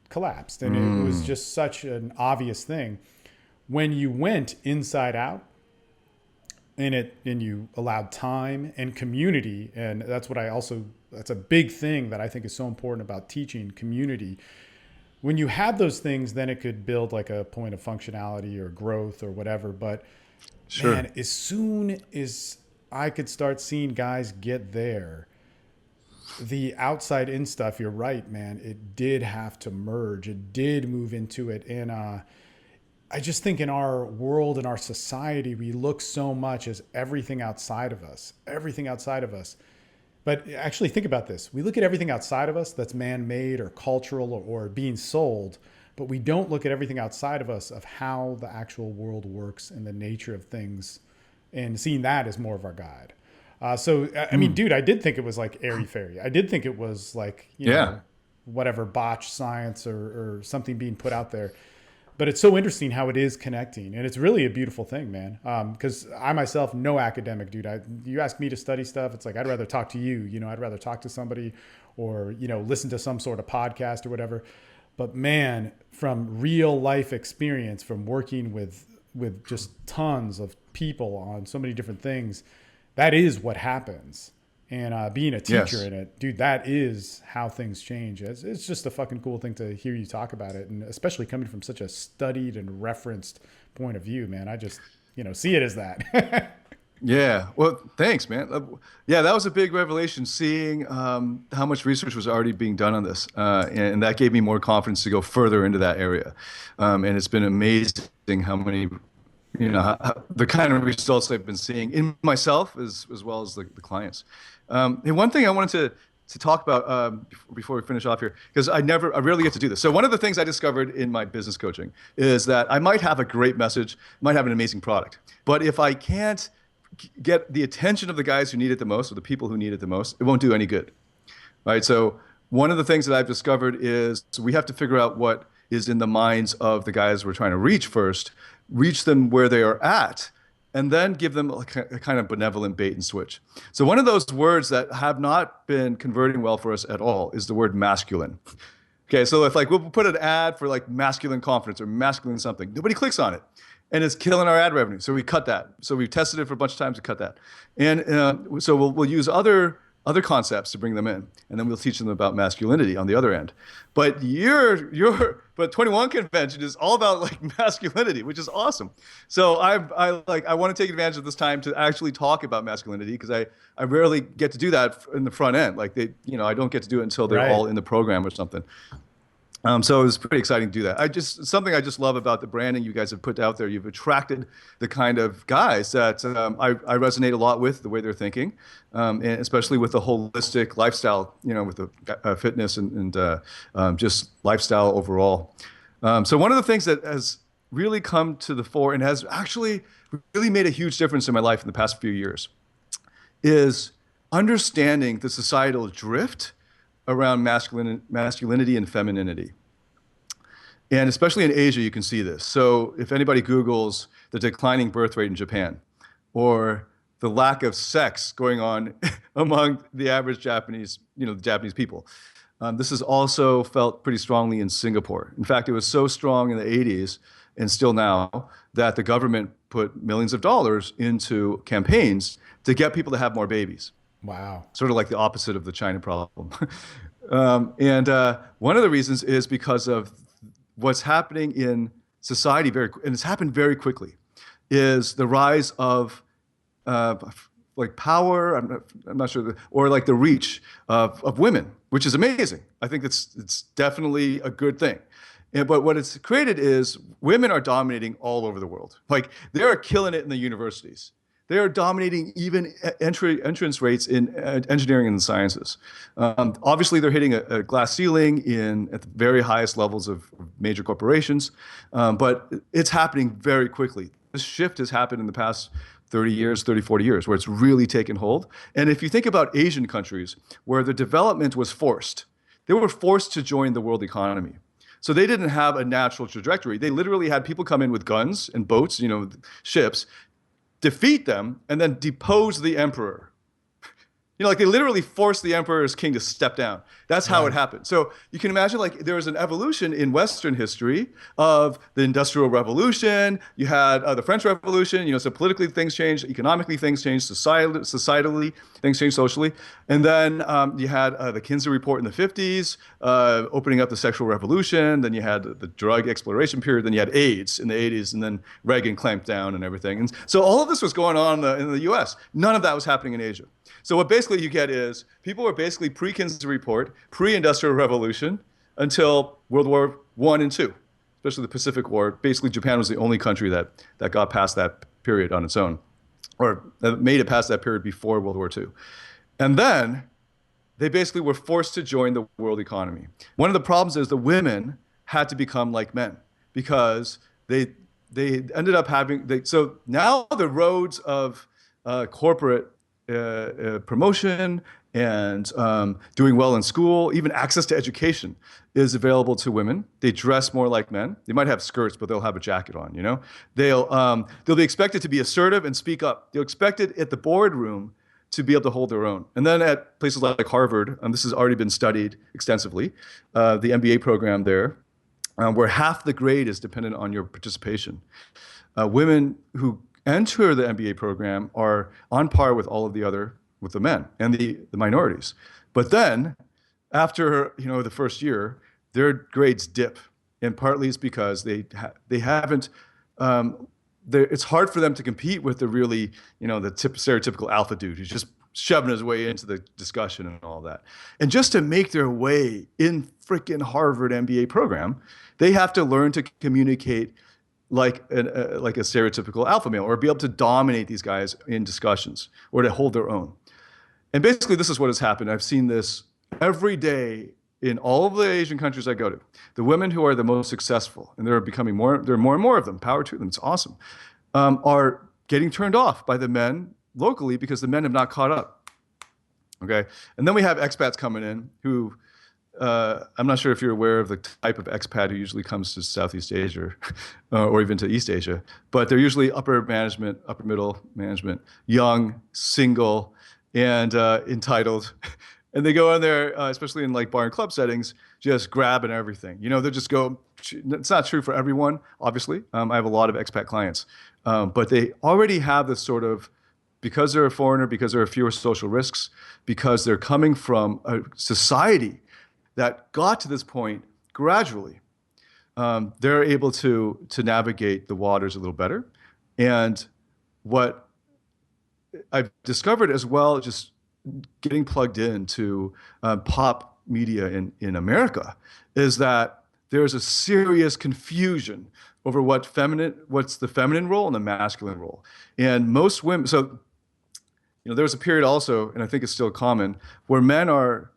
collapsed. And it was just such an obvious thing. When you went inside out and you allowed time and community, and that's a big thing that I think is so important about teaching, community. When you had those things, then it could build like a point of functionality or growth or whatever. But sure, man, as soon as I could start seeing guys get there, the outside in stuff, you're right, man, it did have to merge. It did move into it. And I just think in our world, in our society, we look so much as everything outside of us. But actually think about this. We look at everything outside of us that's man-made or cultural or being sold, but we don't look at everything outside of us of how the actual world works and the nature of things, and seeing that as more of our guide. I mean, dude, I did think it was like airy-fairy. I did think it was like, whatever botched science or something being put out there. But it's so interesting how it is connecting, and it's really a beautiful thing, man. Because I myself, no academic, dude. You ask me to study stuff, it's like I'd rather talk to you. I'd rather talk to somebody, or listen to some sort of podcast or whatever. But man, from real life experience, from working with with just tons of people on so many different things, that is what happens. And being a teacher Yes. in it, dude, that is how things change. It's just a fucking cool thing to hear you talk about it. And especially coming from such a studied and referenced point of view, man, I just, see it as that. Yeah. Well, thanks, man. Yeah, that was a big revelation seeing how much research was already being done on this. And that gave me more confidence to go further into that area. And it's been amazing how many, the kind of results I've been seeing in myself as well as the clients. And one thing I wanted to talk about before we finish off here, because I rarely get to do this. So one of the things I discovered in my business coaching is that I might have a great message, might have an amazing product, but if I can't get the attention of the guys who need it the most, or the people who need it the most, it won't do any good, right? So one of the things that I've discovered is we have to figure out what is in the minds of the guys we're trying to reach first, reach them where they are at, and then give them a kind of benevolent bait and switch. So one of those words that have not been converting well for us at all is the word masculine. Okay, so if we'll put an ad for masculine confidence or masculine something, nobody clicks on it. And it's killing our ad revenue. So we cut that. So we've tested it for a bunch of times to cut that. And so we'll use other concepts to bring them in. And then we'll teach them about masculinity on the other end. But but 21 Convention is all about masculinity, which is awesome. So I want to take advantage of this time to actually talk about masculinity, because I rarely get to do that in the front end. I don't get to do it until they're all in the program or something. So it was pretty exciting to do that. Something I just love about the branding you guys have put out there. You've attracted the kind of guys that I resonate a lot with, the way they're thinking, and especially with the holistic lifestyle, with the fitness and just lifestyle overall. So one of the things that has really come to the fore and has actually really made a huge difference in my life in the past few years is understanding the societal drift around masculinity and femininity. And especially in Asia, you can see this. So if anybody Googles the declining birth rate in Japan, or the lack of sex going on among the average Japanese, the Japanese people, this is also felt pretty strongly in Singapore. In fact, it was so strong in the 80s and still now that the government put millions of dollars into campaigns to get people to have more babies. Wow. Sort of like the opposite of the China problem. And one of the reasons is because of what's happening in society and it's happened very quickly, is the rise of power, I'm not sure, or the reach of women, which is amazing. I think it's definitely a good thing. But what it's created is women are dominating all over the world. They are killing it in the universities. They are dominating even entrance rates in engineering and the sciences. Obviously, they're hitting a glass ceiling at the very highest levels of major corporations, but it's happening very quickly. This shift has happened in the past 30 years, 30, 40 years, where it's really taken hold. And if you think about Asian countries, where the development was forced, they were forced to join the world economy. So they didn't have a natural trajectory. They literally had people come in with guns and boats, ships, defeat them, and then depose the emperor. They literally forced the emperor's king to step down. That's how it happened. So you can imagine there was an evolution in Western history of the Industrial Revolution. You had the French Revolution, so politically things changed, economically things changed, societally things changed socially. And then you had the Kinsey Report in the 50s, opening up the sexual revolution. Then you had the drug exploration period. Then you had AIDS in the 80s, and then Reagan clamped down and everything. And so all of this was going on in the US. None of that was happening in Asia. So what basically you get is people were basically pre-Kinsey Report, pre-Industrial Revolution until World War I and II, especially the Pacific War. Basically, Japan was the only country that got past that period on its own, or that made it past that period before World War II. And then they basically were forced to join the world economy. One of the problems is the women had to become like men because they ended up having, so now the roads of corporate promotion and doing well in school, even access to education is available to women. They dress more like men. They might have skirts, but they'll have a jacket on, They'll be expected to be assertive and speak up. They're expected at the boardroom to be able to hold their own. And then at places like Harvard, this has already been studied extensively, the MBA program there, where half the grade is dependent on your participation. Women who enter the MBA program are on par with all of with the men and the minorities. But then after, the first year, their grades dip. And partly it's because they haven't, it's hard for them to compete with the really, the stereotypical alpha dude who's just shoving his way into the discussion and all that. And just to make their way in freaking Harvard MBA program, they have to learn to communicate like a stereotypical alpha male, or be able to dominate these guys in discussions, or to hold their own. And basically, this is what has happened. I've seen this every day in all of the Asian countries I go to. The women who are the most successful, and there are more and more of them, power to them, it's awesome, are getting turned off by the men locally because the men have not caught up. Okay? And then we have expats coming in who, I'm not sure if you're aware of the type of expat who usually comes to Southeast Asia or even to East Asia, but they're usually upper middle management, young, single, and entitled. And they go in there, especially in like bar and club settings, just grabbing everything. They just go, it's not true for everyone, obviously. I have a lot of expat clients, but they already have this sort of, because they're a foreigner, because there are fewer social risks, because they're coming from a society that got to this point gradually, they're able to navigate the waters a little better. And what I've discovered as well, just getting plugged into pop media in America, is that there's a serious confusion over what's the feminine role and the masculine role. And most women, so there was a period also, and I think it's still common, where men are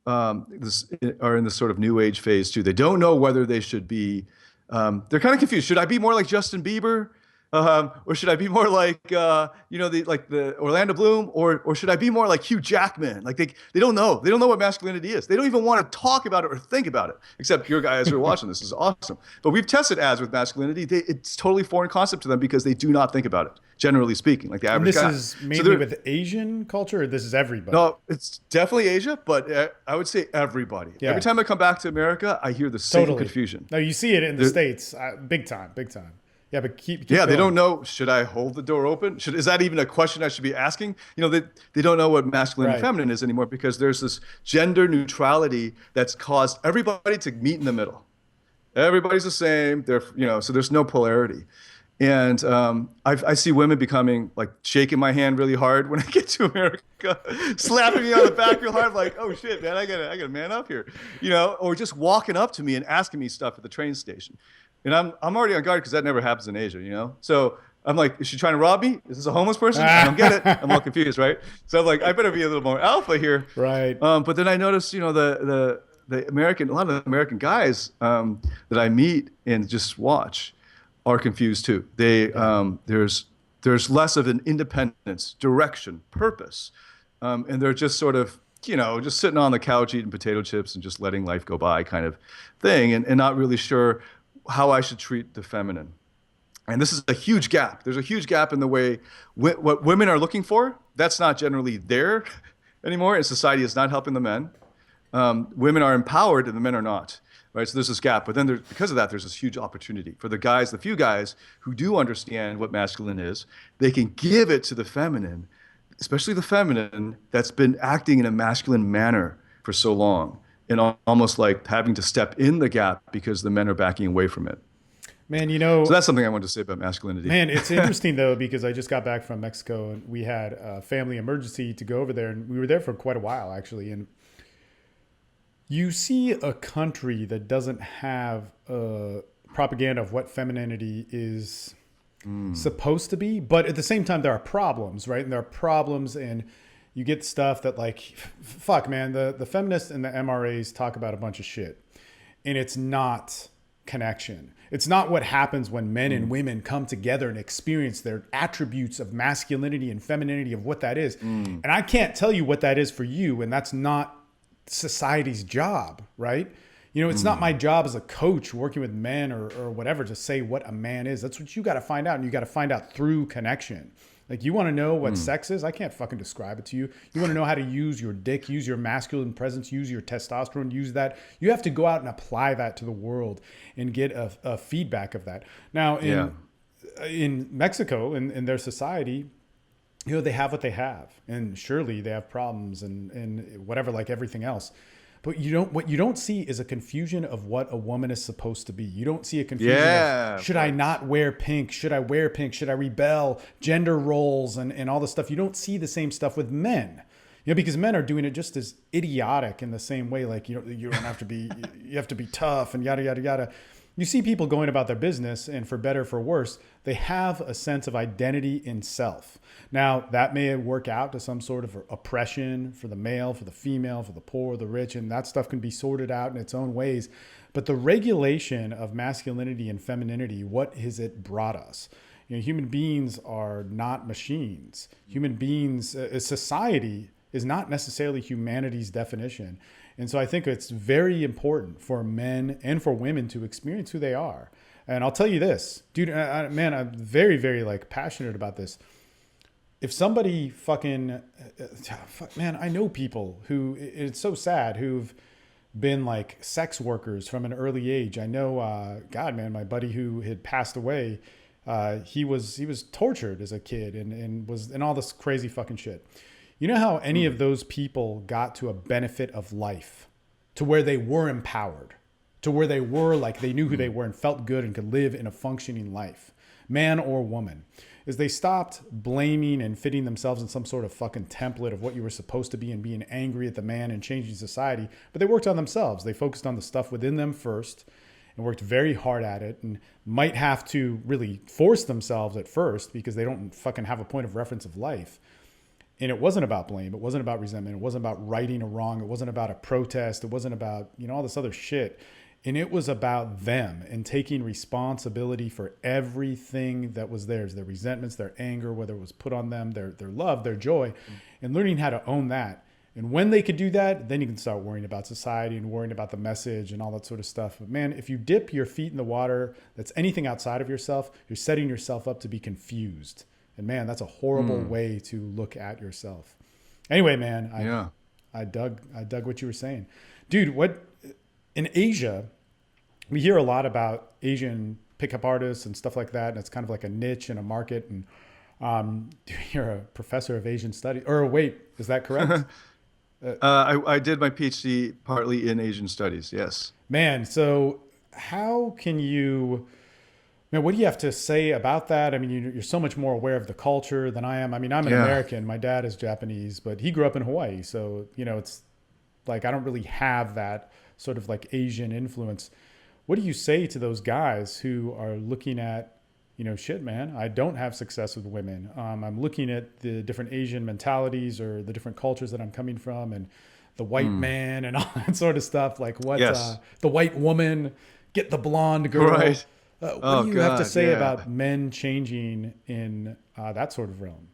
in this sort of new age phase too. They don't know whether they should be. They're kind of confused. Should I be more like Justin Bieber, or should I be more like the Orlando Bloom, or should I be more like Hugh Jackman? Like they don't know. They don't know what masculinity is. They don't even want to talk about it or think about it. Except your guys who are watching this is awesome. But we've tested ads with masculinity. It's totally foreign concept to them because they do not think about it. Generally speaking, like the average guy. This is mainly with Asian culture, or this is everybody? No, it's definitely Asia, but I would say everybody. Yeah. Every time I come back to America, I hear the same confusion. No, you see it in the States, big time. Yeah, but keep yeah, going. They don't know, should I hold the door open? Is that even a question I should be asking? They don't know what masculine and feminine is anymore because there's this gender neutrality that's caused everybody to meet in the middle. Everybody's the same. So there's no polarity. And I see women becoming like shaking my hand really hard when I get to America, slapping me on the back real hard, like, oh shit, man, I gotta man up here, or just walking up to me and asking me stuff at the train station. And I'm already on guard because that never happens in Asia, So I'm like, is she trying to rob me? Is this a homeless person? I don't get it. I'm all confused, right? So I'm like, I better be a little more alpha here. Right. But then I noticed, a lot of the American guys that I meet and just watch are confused too. There's less of an independence, direction, purpose, and they're just sort of just sitting on the couch eating potato chips and just letting life go by kind of thing, and not really sure how I should treat the feminine. And this is a huge gap. There's a huge gap in the way what women are looking for. That's not generally there anymore, and society is not helping the men. Women are empowered and the men are not. Right, so there's this gap, but then because of that, there's this huge opportunity for the few guys who do understand what masculine is. They can give it to the feminine, especially the feminine that's been acting in a masculine manner for so long, and almost like having to step in the gap because the men are backing away from it. Man, So that's something I wanted to say about masculinity. Man, it's interesting though, because I just got back from Mexico and we had a family emergency to go over there, and we were there for quite a while actually, and you see a country that doesn't have a propaganda of what femininity is supposed to be, but at the same time, there are problems, right? And there are problems, and you get stuff that like, fuck, man, the feminists and the MRAs talk about a bunch of shit, and it's not connection. It's not what happens when men and women come together and experience their attributes of masculinity and femininity, of what that is. And I can't tell you what that is for you, and that's not society's job, right? It's not my job as a coach working with men or whatever to say what a man is. That's what you got to find out, and you got to find out through connection. Like, you want to know what sex is? I can't fucking describe it to you. You want to know how to use your dick, use your masculine presence, use your testosterone, use that. You have to go out and apply that to the world and get a feedback of that. Now, in Mexico, in their society, they have what they have, and surely they have problems and whatever, like everything else. But what you don't see is a confusion of what a woman is supposed to be. You don't see a confusion of, should I not wear pink? Should I wear pink? Should I rebel? Gender roles and all this stuff. You don't see the same stuff with men. Because men are doing it just as idiotic in the same way. Like, you don't have to be, you have to be tough and yada, yada, yada. You see people going about their business, and for better or for worse, they have a sense of identity in self. Now, that may work out to some sort of oppression for the male, for the female, for the poor, the rich, and that stuff can be sorted out in its own ways. But the regulation of masculinity and femininity, what has it brought us? Human beings are not machines. Human beings, a society is not necessarily humanity's definition. And so I think it's very important for men and for women to experience who they are. And I'll tell you this, dude, man, I'm very, very passionate about this. If somebody man, I know people who, it's so sad, who've been sex workers from an early age. I know, God, man, my buddy who had passed away, he was tortured as a kid and was in all this crazy fucking shit. You know how any of those people got to a benefit of life, to where they were empowered, to where they were they knew who they were and felt good and could live in a functioning life, man or woman, is they stopped blaming and fitting themselves in some sort of fucking template of what you were supposed to be and being angry at the man and changing society. But they worked on themselves. They focused on the stuff within them first and worked very hard at it, and might have to really force themselves at first because they don't fucking have a point of reference of life. And it wasn't about blame. It wasn't about resentment. It wasn't about righting a wrong. It wasn't about a protest. It wasn't about, all this other shit. And it was about them and taking responsibility for everything that was theirs, their resentments, their anger, whether it was put on them, their love, their joy, and learning how to own that. And when they could do that, then you can start worrying about society and worrying about the message and all that sort of stuff. But man, if you dip your feet in the water, that's anything outside of yourself, you're setting yourself up to be confused. And man, that's a horrible way to look at yourself. Anyway, man, I dug what you were saying. Dude, in Asia, we hear a lot about Asian pickup artists and stuff like that. And it's kind of like a niche and a market. And you're a professor of Asian studies. Or wait, is that correct? I did my PhD partly in Asian studies, yes. Man, so how can you... Man, what do you have to say about that? I mean, you're so much more aware of the culture than I am. I mean, I'm an American. My dad is Japanese, but he grew up in Hawaii. So, it's I don't really have that sort of Asian influence. What do you say to those guys who are looking at, shit, man, I don't have success with women. I'm looking at the different Asian mentalities or the different cultures that I'm coming from and the white man and all that sort of stuff. The white woman, get the blonde girl. Right. What do you have to say about men changing in that sort of realm?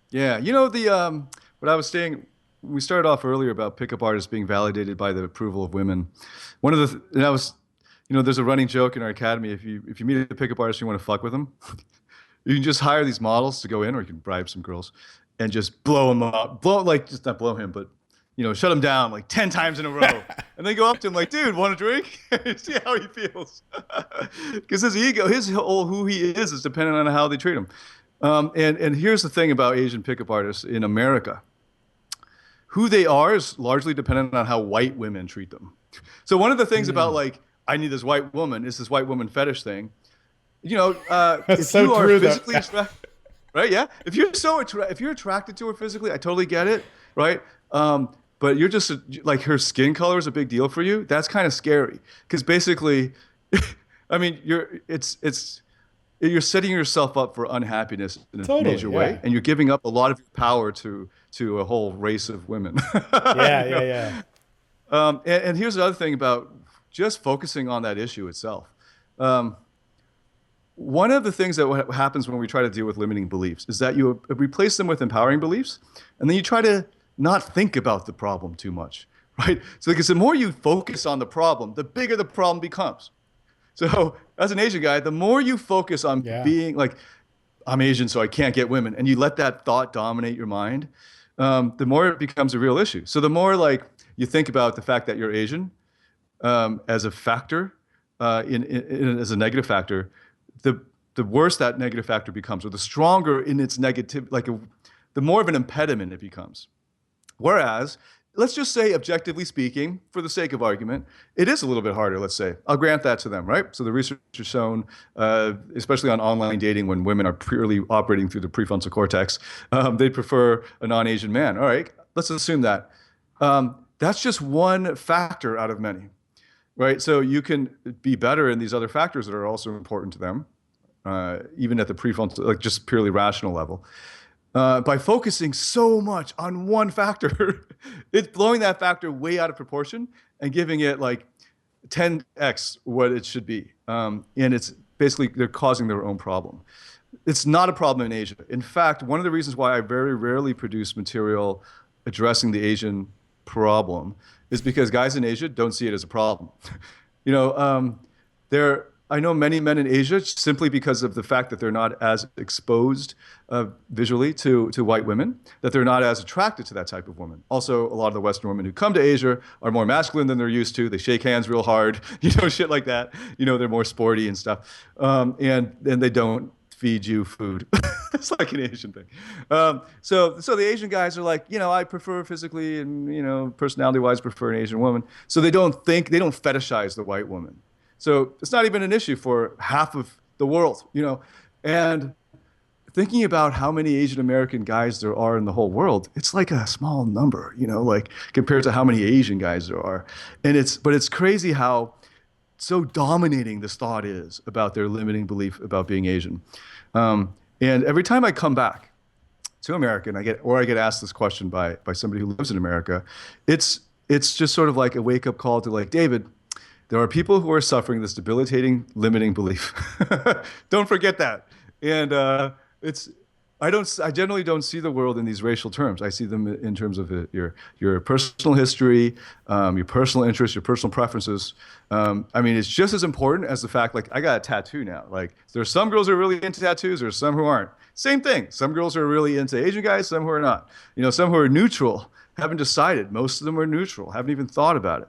Yeah, what I was saying, we started off earlier about pickup artists being validated by the approval of women. There's a running joke in our academy. If you meet a pickup artist and you want to fuck with them, you can just hire these models to go in, or you can bribe some girls and just blow him up. Just not blow him, but shut him down 10 times in a row. And then go up to him dude, want a drink? See how he feels. Because his ego, his whole who he is dependent on how they treat him. And here's the thing about Asian pickup artists in America. Who they are is largely dependent on how white women treat them. So one of the things about I need this white woman is this white woman fetish thing. If you are physically attracted, right? Yeah. If you're attracted to her physically, I totally get it, right? But you're just her skin color is a big deal for you. That's kind of scary because basically, I mean, you're setting yourself up for unhappiness in a major way, and you're giving up a lot of your power to a whole race of women. Yeah. And here's the other thing about just focusing on that issue itself. One of the things that happens when we try to deal with limiting beliefs is that you replace them with empowering beliefs, and then you try to not think about the problem too much, right? So because the more you focus on the problem, the bigger the problem becomes. So as an Asian guy, the more you focus on being I'm Asian, so I can't get women, and you let that thought dominate your mind, the more it becomes a real issue. So the more like you think about the fact that you're Asian as a factor, as a negative factor, the the worse that negative factor becomes, or the stronger in its negative, the more of an impediment it becomes. Whereas, let's just say, objectively speaking, for the sake of argument, it is a little bit harder, let's say. I'll grant that to them, right? So the research has shown, especially on online dating, when women are purely operating through the prefrontal cortex, they prefer a non-Asian man. All right, let's assume that. That's just one factor out of many, right? So you can be better in these other factors that are also important to them, even at the prefrontal, like just purely rational level. By focusing so much on one factor, it's blowing that factor way out of proportion and giving it like 10x what it should be. And it's basically, they're causing their own problem. It's not a problem in Asia. In fact, one of the reasons why I very rarely produce material addressing the Asian problem is because guys in Asia don't see it as a problem. You know, I know many men in Asia, simply because of the fact that they're not as exposed visually to white women, that they're not as attracted to that type of woman. Also, a lot of the Western women who come to Asia are more masculine than they're used to. They shake hands real hard, shit like that. They're more sporty and stuff. And they don't feed you food. It's like an Asian thing. So the Asian guys are like, I prefer physically and, personality-wise prefer an Asian woman. So they don't fetishize the white woman. So it's not even an issue for half of the world, And thinking about how many Asian American guys there are in the whole world, it's like a small number, like compared to how many Asian guys there are. But it's crazy how so dominating this thought is about their limiting belief about being Asian. And every time I come back to America and I get asked this question by somebody who lives in America, it's just sort of like a wake up call to like, David, there are people who are suffering this debilitating, limiting belief. Don't forget that. And I generally don't see the world in these racial terms. I see them in terms of your personal history, your personal interests, your personal preferences. It's just as important as the fact, like, I got a tattoo now. Like, there's some girls who are really into tattoos, there's some who aren't. Same thing. Some girls are really into Asian guys, some who are not. Some who are neutral, haven't decided. Most of them are neutral, haven't even thought about it.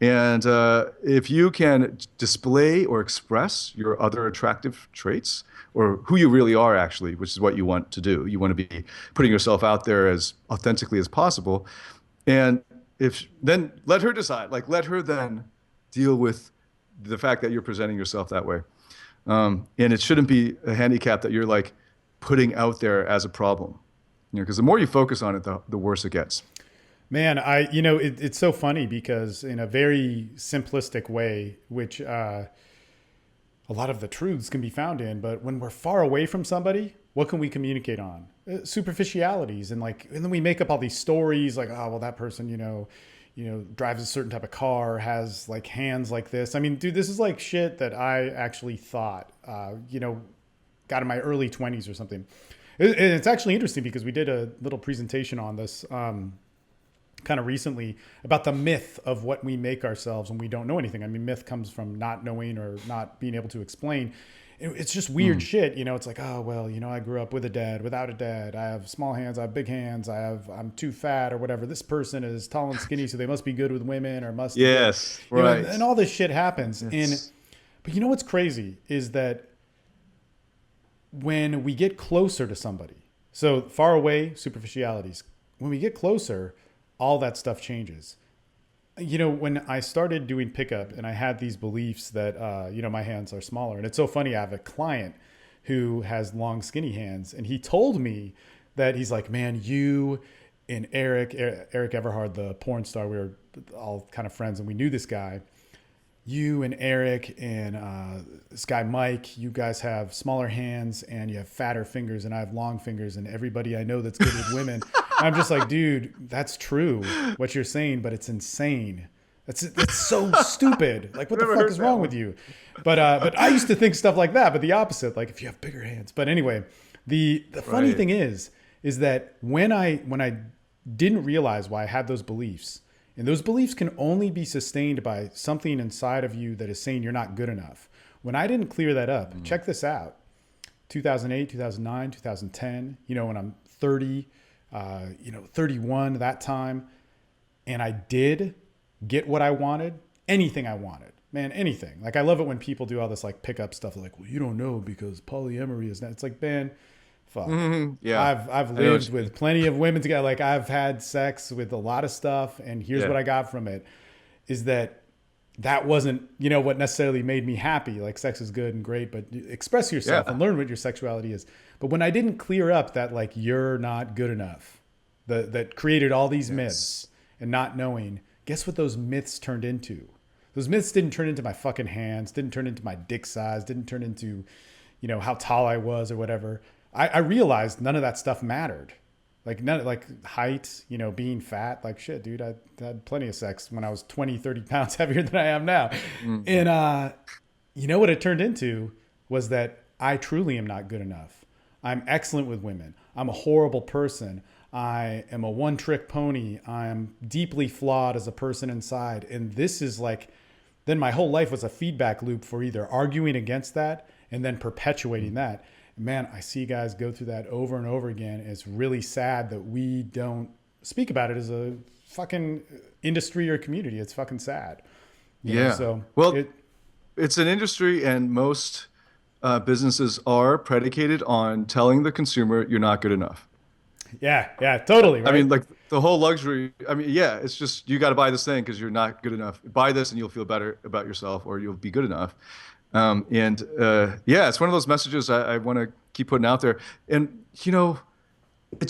And if you can display or express your other attractive traits, or who you really are actually, which is what you want to do. You want to be putting yourself out there as authentically as possible. And then let her decide, like let her then deal with the fact that you're presenting yourself that way. And it shouldn't be a handicap that you're like putting out there as a problem. Because the more you focus on it, the worse it gets. Man, it's so funny because in a very simplistic way, which a lot of the truths can be found in, but when we're far away from somebody, what can we communicate on? Superficialities. And then we make up all these stories like, oh, well, that person, drives a certain type of car, has like hands like this. I mean, dude, this is like shit that I actually thought, got in my early 20s or something. It's actually interesting because we did a little presentation on this kind of recently about the myth of what we make ourselves when we don't know anything. I mean, myth comes from not knowing or not being able to explain. It's just weird shit. It's like, oh, well, I grew up with a dad, without a dad. I have small hands. I have big hands. I'm too fat or whatever. This person is tall and skinny, so they must be good with women or must. Yes, right. And all this shit happens. Yes. But what's crazy is that when we get closer to somebody, so far away, superficialities, when we get closer, all that stuff changes. When I started doing pickup and I had these beliefs that, my hands are smaller. And it's so funny. I have a client who has long, skinny hands. And he told me that he's like, man, you and Eric Everhard, the porn star, we were all kind of friends and we knew this guy. You and Eric and this guy, Mike, you guys have smaller hands and you have fatter fingers and I have long fingers and everybody I know that's good with women. I'm just like, dude, that's true what you're saying, but it's insane. It's so stupid. Like, what the fuck is wrong with you? But I used to think stuff like that, but the opposite, like if you have bigger hands. But anyway, the funny thing is that when I didn't realize why I had those beliefs, and those beliefs can only be sustained by something inside of you that is saying you're not good enough. When I didn't clear that up, check this out. 2008, 2009, 2010, when I'm 30, 31 that time. And I did get what I wanted, anything I wanted, man, anything. Like, I love it when people do all this like pickup stuff. Like, well, you don't know because polyamory is not, it's like, man, fuck. Mm-hmm. Yeah. I've lived with plenty of women together. Like, I've had sex with a lot of stuff. And here's what I got from it is that wasn't, what necessarily made me happy. Like, sex is good and great, but express yourself and learn what your sexuality is. But when I didn't clear up that, like, you're not good enough, that created all these myths and not knowing, guess what those myths turned into? Those myths didn't turn into my fucking hands, didn't turn into my dick size, didn't turn into, how tall I was or whatever. I realized none of that stuff mattered. Like, none, like height, being fat, like, shit, dude, I had plenty of sex when I was 20, 30 pounds heavier than I am now. Mm-hmm. And what it turned into was that I truly am not good enough. I'm excellent with women. I'm a horrible person. I am a one-trick pony. I'm deeply flawed as a person inside. And this is like, then my whole life was a feedback loop for either arguing against that and then perpetuating that. Man, I see guys go through that over and over again. It's really sad that we don't speak about it as a fucking industry or community. It's fucking sad. So, well, it's an industry, and most businesses are predicated on telling the consumer you're not good enough. Yeah, totally. Right? I mean, like the whole luxury. I mean, it's just you got to buy this thing because you're not good enough. Buy this and you'll feel better about yourself, or you'll be good enough. It's one of those messages I want to keep putting out there. And it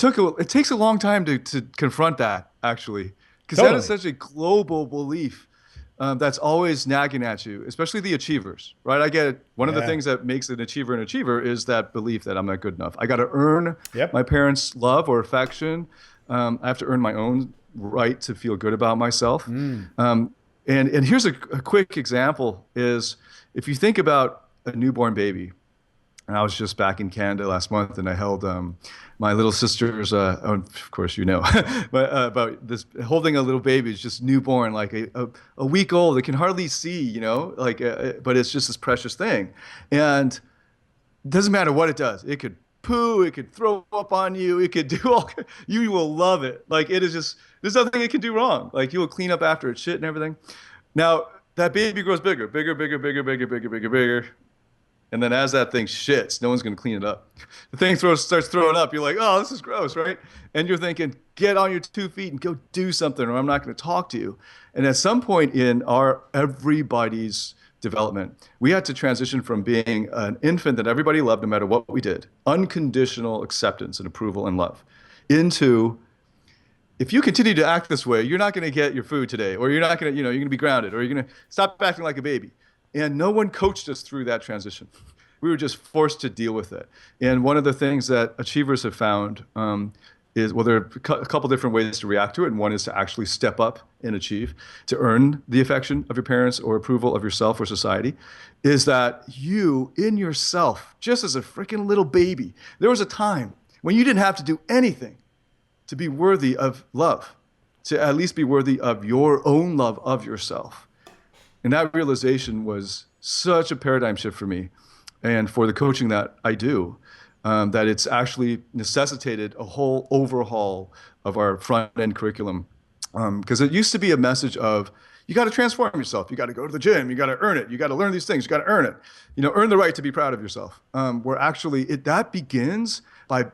takes a long time to confront that, actually, because that is such a global belief that's always nagging at you, especially the achievers, right? I get it. One of the things that makes an achiever is that belief that I'm not good enough. I got to earn my parents' love or affection. I have to earn my own right to feel good about myself. And here's a quick example is, if you think about a newborn baby, and I was just back in Canada last month, and I held my little sister's, of course but about this, holding a little baby, it's just newborn, like a week old, it can hardly see, but it's just this precious thing. And it doesn't matter what it does. It could poo, it could throw up on you, it could do you will love it. Like, it is just, there's nothing it can do wrong. Like, you will clean up after its shit and everything. Now, that baby grows bigger. And then as that thing shits, no one's going to clean it up. The thing starts throwing up. You're like, oh, this is gross, right? And you're thinking, get on your 2 feet and go do something, or I'm not going to talk to you. And at some point in everybody's development, we had to transition from being an infant that everybody loved no matter what we did, unconditional acceptance and approval and love, into, if you continue to act this way, you're not going to get your food today, or you're not going to, you're going to be grounded, or you're going to stop acting like a baby. And no one coached us through that transition. We were just forced to deal with it. And one of the things that achievers have found is, well, there are a couple different ways to react to it. And one is to actually step up and achieve, to earn the affection of your parents or approval of yourself or society, is that you, in yourself, just as a freaking little baby, there was a time when you didn't have to do anything to be worthy of love, to at least be worthy of your own love of yourself. And that realization was such a paradigm shift for me, and for the coaching that I do, that it's actually necessitated a whole overhaul of our front-end curriculum. Because it used to be a message of, you got to transform yourself. You got to go to the gym. You got to earn it. You got to learn these things. You got to earn it. Earn the right to be proud of yourself. Where actually that begins by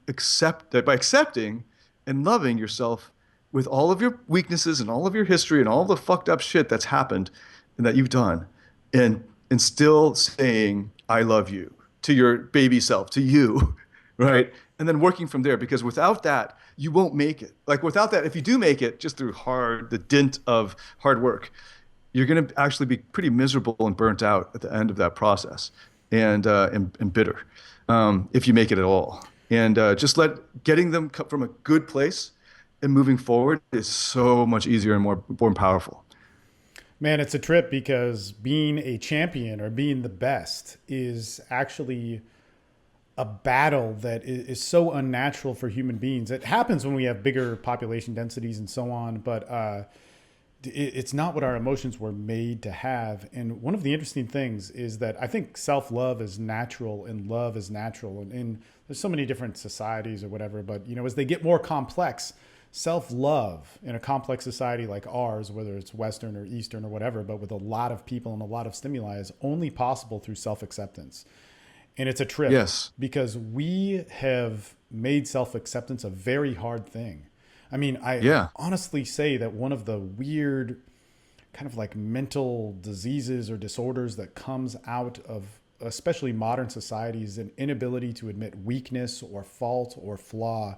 accepting and loving yourself with all of your weaknesses and all of your history and all the fucked up shit that's happened and that you've done, and still saying, I love you, to your baby self, to you, right? And then working from there, because without that, you won't make it. Like, without that, if you do make it just through the dint of hard work, you're going to actually be pretty miserable and burnt out at the end of that process, and bitter, if you make it at all. And just getting them from a good place and moving forward is so much easier and more powerful. Man, it's a trip, because being a champion or being the best is actually a battle that is so unnatural for human beings. It happens when we have bigger population densities and so on. But it's not what our emotions were made to have. And one of the interesting things is that I think self-love is natural and love is natural. And there's so many different societies or whatever, but you know, as they get more complex, self-love in a complex society like ours, whether it's Western or Eastern or whatever, but with a lot of people and a lot of stimuli, is only possible through self-acceptance. And it's a trip. Yes. Because we have made self-acceptance a very hard thing. I mean, Yeah. honestly say that one of the weird kind of like mental diseases or disorders that comes out of especially modern society is an inability to admit weakness or fault or flaw.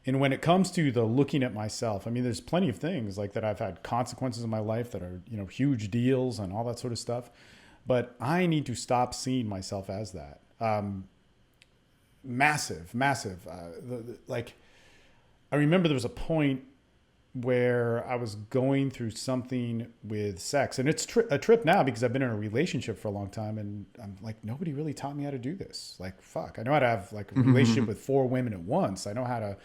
And when it comes to the looking at myself, I mean, there's plenty of things like that I've had consequences in my life that are, you know, huge deals and all that sort of stuff. But I need to stop seeing myself as that. Massive. Like, I remember there was a point where I was going through something with sex, and it's a trip now because I've been in a relationship for a long time, and I'm like, nobody really taught me how to do this. Like, fuck, I know how to have like a relationship with 4 women at once. I know how to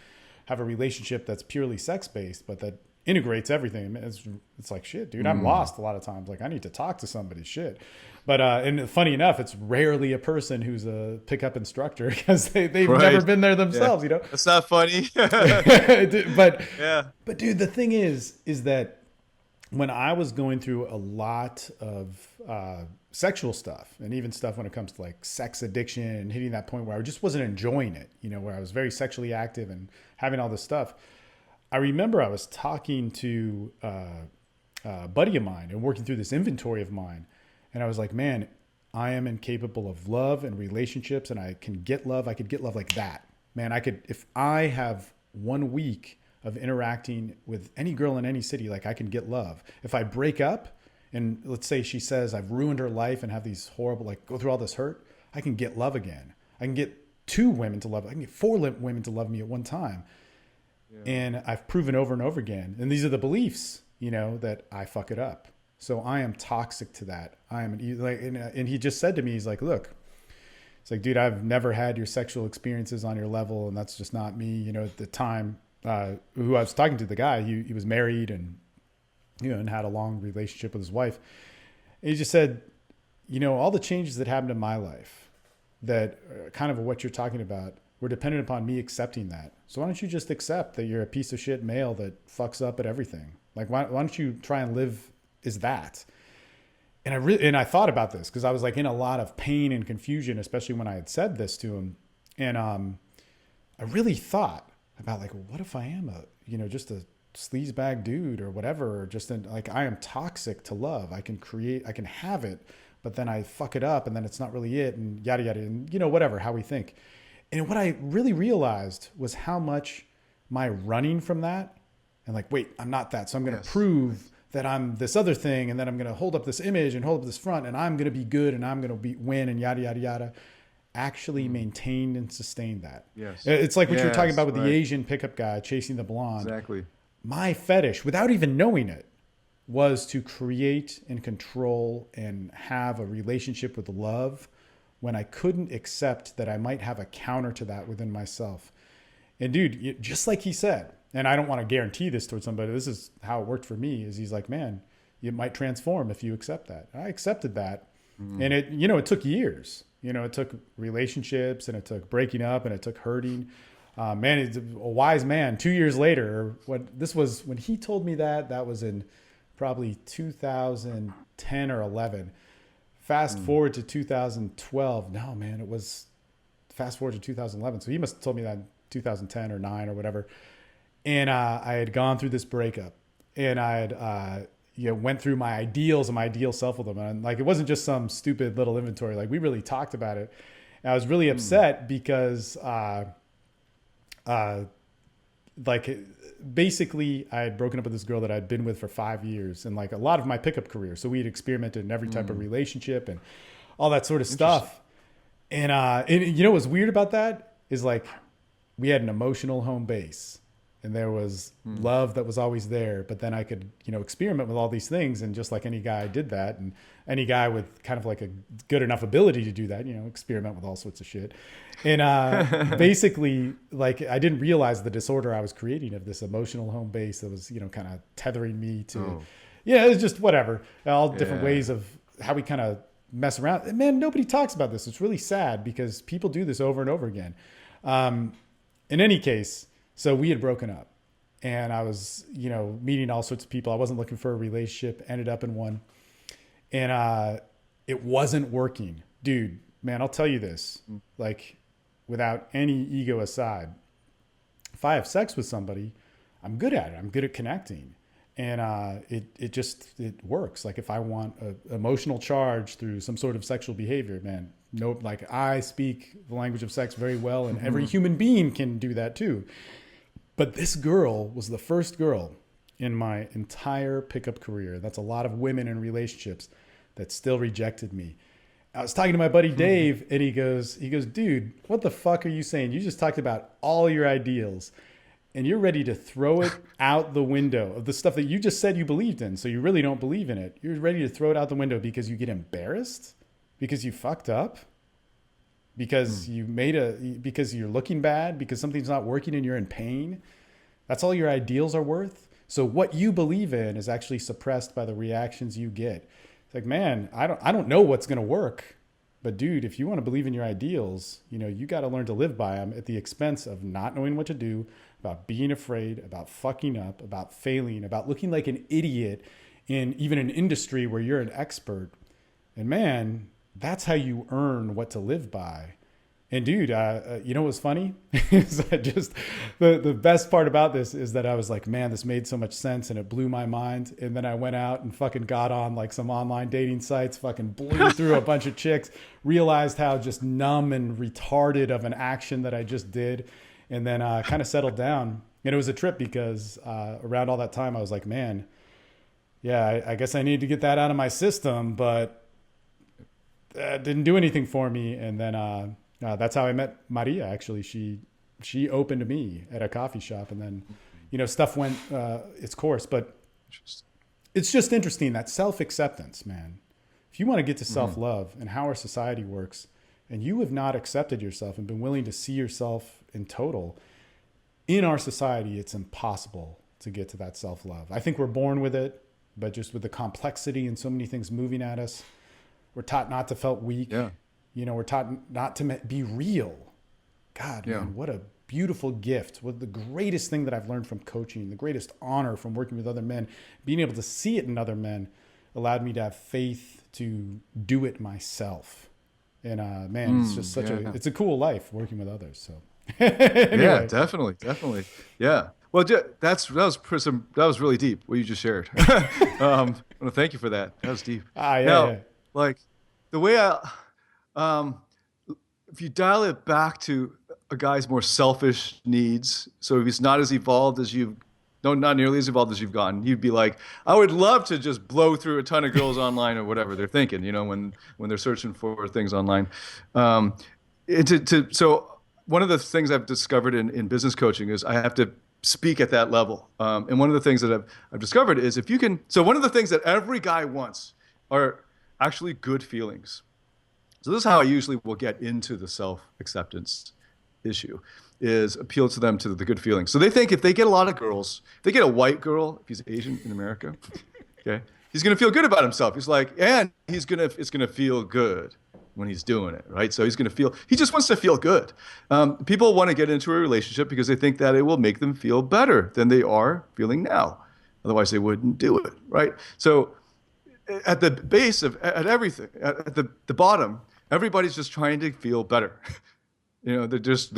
have a relationship that's purely sex based, but that integrates everything. It's like, shit, dude, I'm lost a lot of times. Like, I need to talk to somebody, shit. But and funny enough, it's rarely a person who's a pickup instructor because they've never been there themselves, you know? That's not funny. but Yeah. but dude, the thing is that when I was going through a lot of sexual stuff, and even stuff when it comes to like sex addiction and hitting that point where I just wasn't enjoying it, you know, where I was very sexually active and having all this stuff, I remember I was talking to a buddy of mine and working through this inventory of mine. And I was like, man, I am incapable of love and relationships, and I can get love. I could get love like that. Man, I could, if I have 1 week of interacting with any girl in any city, like I can get love. If I break up and let's say she says I've ruined her life and have these horrible, like go through all this hurt, I can get love again. I can get 2 women to love. I can get 4 women to love me at one time. Yeah. And I've proven over and over again. And these are the beliefs, you know, that I fuck it up. So I am toxic to that. I am like, and he just said to me, he's like, look, it's like, dude, I've never had your sexual experiences on your level. And that's just not me. You know, at the time, who I was talking to, the guy, he was married and, you know, and had a long relationship with his wife. And he just said, you know, all the changes that happened in my life that kind of what you're talking about were dependent upon me accepting that. So why don't you just accept that you're a piece of shit male that fucks up at everything? Like, why don't you try and live is that? And I thought about this because I was like in a lot of pain and confusion, especially when I had said this to him. And I really thought about like, what if I am just a sleazebag dude or whatever, or just like I am toxic to love. I can have it, but then I fuck it up and then it's not really it and yada, yada, and you know, whatever, how we think. And what I really realized was how much my running from that and like, wait, I'm not that. So I'm going to prove that I'm this other thing, and then I'm going to hold up this image and hold up this front, and I'm going to be good, and I'm going to win, and yada, yada, yada, actually maintained and sustained that. Yes. It's like what you were talking about with the Asian pickup guy chasing the blonde. Exactly. My fetish, without even knowing it, was to create and control and have a relationship with love when I couldn't accept that I might have a counter to that within myself. And dude, just like he said, and I don't want to guarantee this towards somebody, this is how it worked for me, is he's like, man, it might transform if you accept that. I accepted that. And it took years. You know, it took relationships and it took breaking up and it took hurting. Man, he's a wise man. 2 years later, when he told me that was in probably 2010 or 11. Fast forward to 2012. No, man, it was fast forward to 2011. So he must have told me that in 2010 or 9 or whatever. And I had gone through this breakup, and I had went through my ideals and my ideal self with them. And like, it wasn't just some stupid little inventory. Like, we really talked about it. And I was really upset because basically I had broken up with this girl that I'd been with for 5 years, and like a lot of my pickup career. So we had experimented in every type of relationship and all that sort of stuff. And you know what's weird about that is like, we had an emotional home base. And there was love that was always there, but then I could, experiment with all these things. And just like any guy did that, and any guy with kind of like a good enough ability to do that, experiment with all sorts of shit. And basically, like, I didn't realize the disorder I was creating of this emotional home base that was, kind of tethering me to Yeah, it's just whatever. All different Yeah. ways of how we kind of mess around. And man, nobody talks about this. It's really sad because people do this over and over again. Um, in any case, so we had broken up and I was, meeting all sorts of people. I wasn't looking for a relationship, ended up in one. And it wasn't working. Dude, man, I'll tell you this, like without any ego aside, if I have sex with somebody, I'm good at it. I'm good at connecting. And it works. Like if I want an emotional charge through some sort of sexual behavior, man, no, like I speak the language of sex very well, and every human being can do that too. But this girl was the first girl in my entire pickup career. That's a lot of women in relationships that still rejected me. I was talking to my buddy Dave, and he goes, dude, what the fuck are you saying? You just talked about all your ideals, and you're ready to throw it out the window of the stuff that you just said you believed in. So you really don't believe in it. You're ready to throw it out the window because you get embarrassed, because you fucked up, because because you're looking bad, because something's not working and you're in pain. That's all your ideals are worth. So what you believe in is actually suppressed by the reactions you get. It's like, man, I don't know what's going to work, but dude, if you want to believe in your ideals, you got to learn to live by them at the expense of not knowing what to do, about being afraid, about fucking up, about failing, about looking like an idiot in even an industry where you're an expert. And man, that's how you earn what to live by. And dude, you know what's funny? Is that just the best part about this is that I was like, man, this made so much sense and it blew my mind. And then I went out and fucking got on like some online dating sites, fucking blew through a bunch of chicks, realized how just numb and retarded of an action that I just did. And then kind of settled down. And it was a trip because around all that time I was like, man, yeah, I guess I need to get that out of my system, but that didn't do anything for me. And then that's how I met Maria. Actually, she opened to me at a coffee shop, and then, stuff went its course. But it's just interesting that self-acceptance, man. If you want to get to self-love and how our society works, and you have not accepted yourself and been willing to see yourself in total, in our society, it's impossible to get to that self-love. I think we're born with it, but just with the complexity and so many things moving at us, we're taught not to felt weak. Yeah. We're taught not to be real. God, Yeah. man, what a beautiful gift. What the greatest thing that I've learned from coaching, the greatest honor from working with other men, being able to see it in other men allowed me to have faith to do it myself. And man, it's just it's a cool life working with others. So anyway. Yeah, definitely. Yeah. Well, that was really deep what you just shared. I want to thank you for that. That was deep. Now, like the way if you dial it back to a guy's more selfish needs, so if he's not as evolved as not nearly as evolved as you've gotten, you'd be like, I would love to just blow through a ton of girls online or whatever they're thinking, when they're searching for things online. So one of the things I've discovered in business coaching is I have to speak at that level. And one of the things that I've discovered is so one of the things that every guy wants are actually good feelings. So this is how I usually will get into the self-acceptance issue, is appeal to them to the good feelings. So they think if they get a lot of girls, if they get a white girl, if he's Asian in America, okay, he's going to feel good about himself. He's like, and it's going to feel good when he's doing it, right? So he just wants to feel good. People want to get into a relationship because they think that it will make them feel better than they are feeling now. Otherwise they wouldn't do it, right? So at the base of everything, at the bottom, everybody's just trying to feel better. They're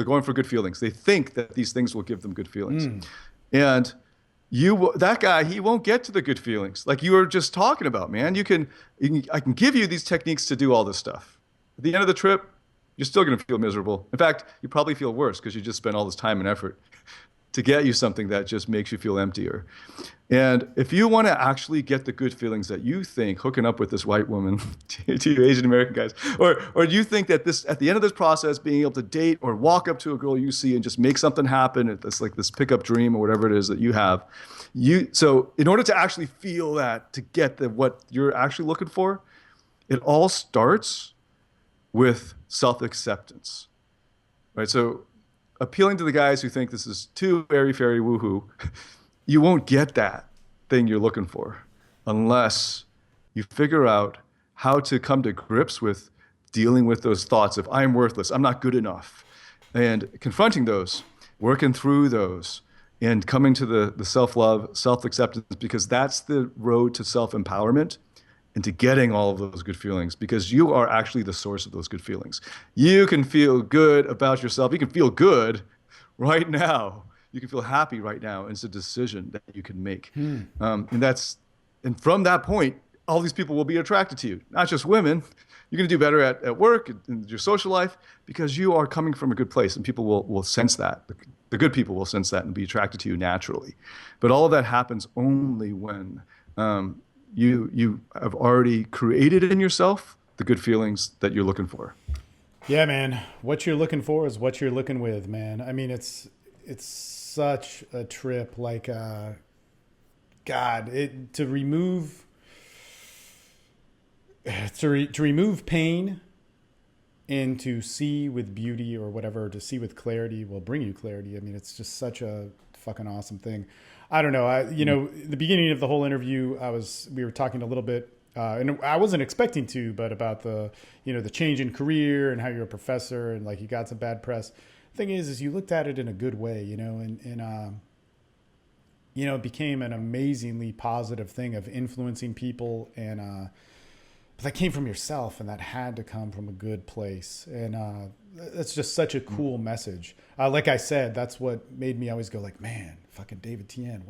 going for good feelings. They think that these things will give them good feelings. And that guy, he won't get to the good feelings. Like you were just talking about, man, I can give you these techniques to do all this stuff. At the end of the trip, you're still going to feel miserable. In fact, you probably feel worse because you just spent all this time and effort to get you something that just makes you feel emptier. And if you want to actually get the good feelings that you think hooking up with this white woman, to you Asian American guys, or do you think that at the end of this process, being able to date or walk up to a girl you see and just make something happen, it's like this pickup dream or whatever it is that you have, so in order to actually feel that, to get what you're actually looking for, it all starts with self-acceptance, right? So appealing to the guys who think this is too airy-fairy woohoo, you won't get that thing you're looking for. unless you figure out how to come to grips with dealing with those thoughts of I'm worthless, I'm not good enough, and confronting those, working through those, and coming to the self-love, self-acceptance, because that's the road to self-empowerment into getting all of those good feelings, because you are actually the source of those good feelings. You can feel good about yourself. You can feel good right now. You can feel happy right now. And it's a decision that you can make. And from that point, all these people will be attracted to you, not just women. You're going to do better at work, in your social life, because you are coming from a good place, and people will sense that. The good people will sense that and be attracted to you naturally. But all of that happens only when you have already created in yourself the good feelings that you're looking for. Yeah, man. What you're looking for is what you're looking with, man. I mean, it's such a trip. Like, God, to remove pain and to see with beauty or whatever, to see with clarity will bring you clarity. I mean, it's just such a fucking awesome thing. I don't know. The beginning of the whole interview, we were talking a little bit, and I wasn't expecting to, but about the change in career and how you're a professor and like you got some bad press. The thing is you looked at it in a good way, and it became an amazingly positive thing of influencing people, and but that came from yourself, and that had to come from a good place, and that's just such a cool message. Like I said, that's what made me always go like, man, fucking David Tian,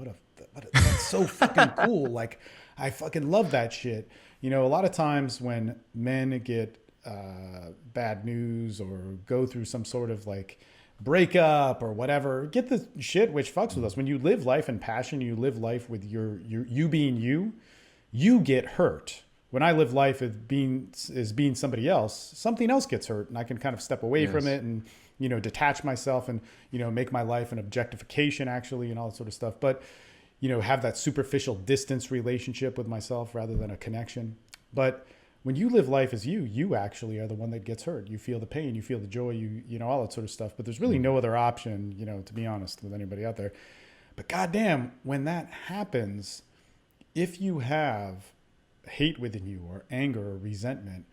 that's so fucking cool. Like, I fucking love that shit. A lot of times when men get bad news or go through some sort of like breakup or whatever, get the shit which fucks with us. When you live life in passion, you live life with you being you get hurt. When I live life as being somebody else, something else gets hurt, and I can kind of step away from it and detach myself and make my life an objectification actually and all that sort of stuff. But have that superficial distance relationship with myself rather than a connection. But when you live life as you actually are the one that gets hurt. You feel the pain, you feel the joy, all that sort of stuff. But there's really no other option, to be honest with anybody out there. But goddamn, when that happens, if you have hate within you or anger or resentment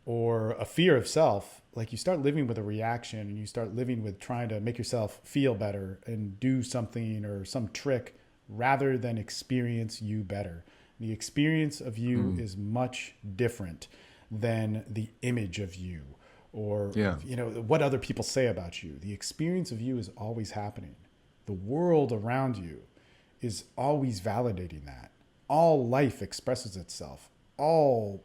or a fear of self, like you start living with a reaction and you start living with trying to make yourself feel better and do something or some trick rather than experience you better. The experience of you is much different than the image of you or what other people say about you. The experience of you is always happening. The world around you is always validating that. All life expresses itself, all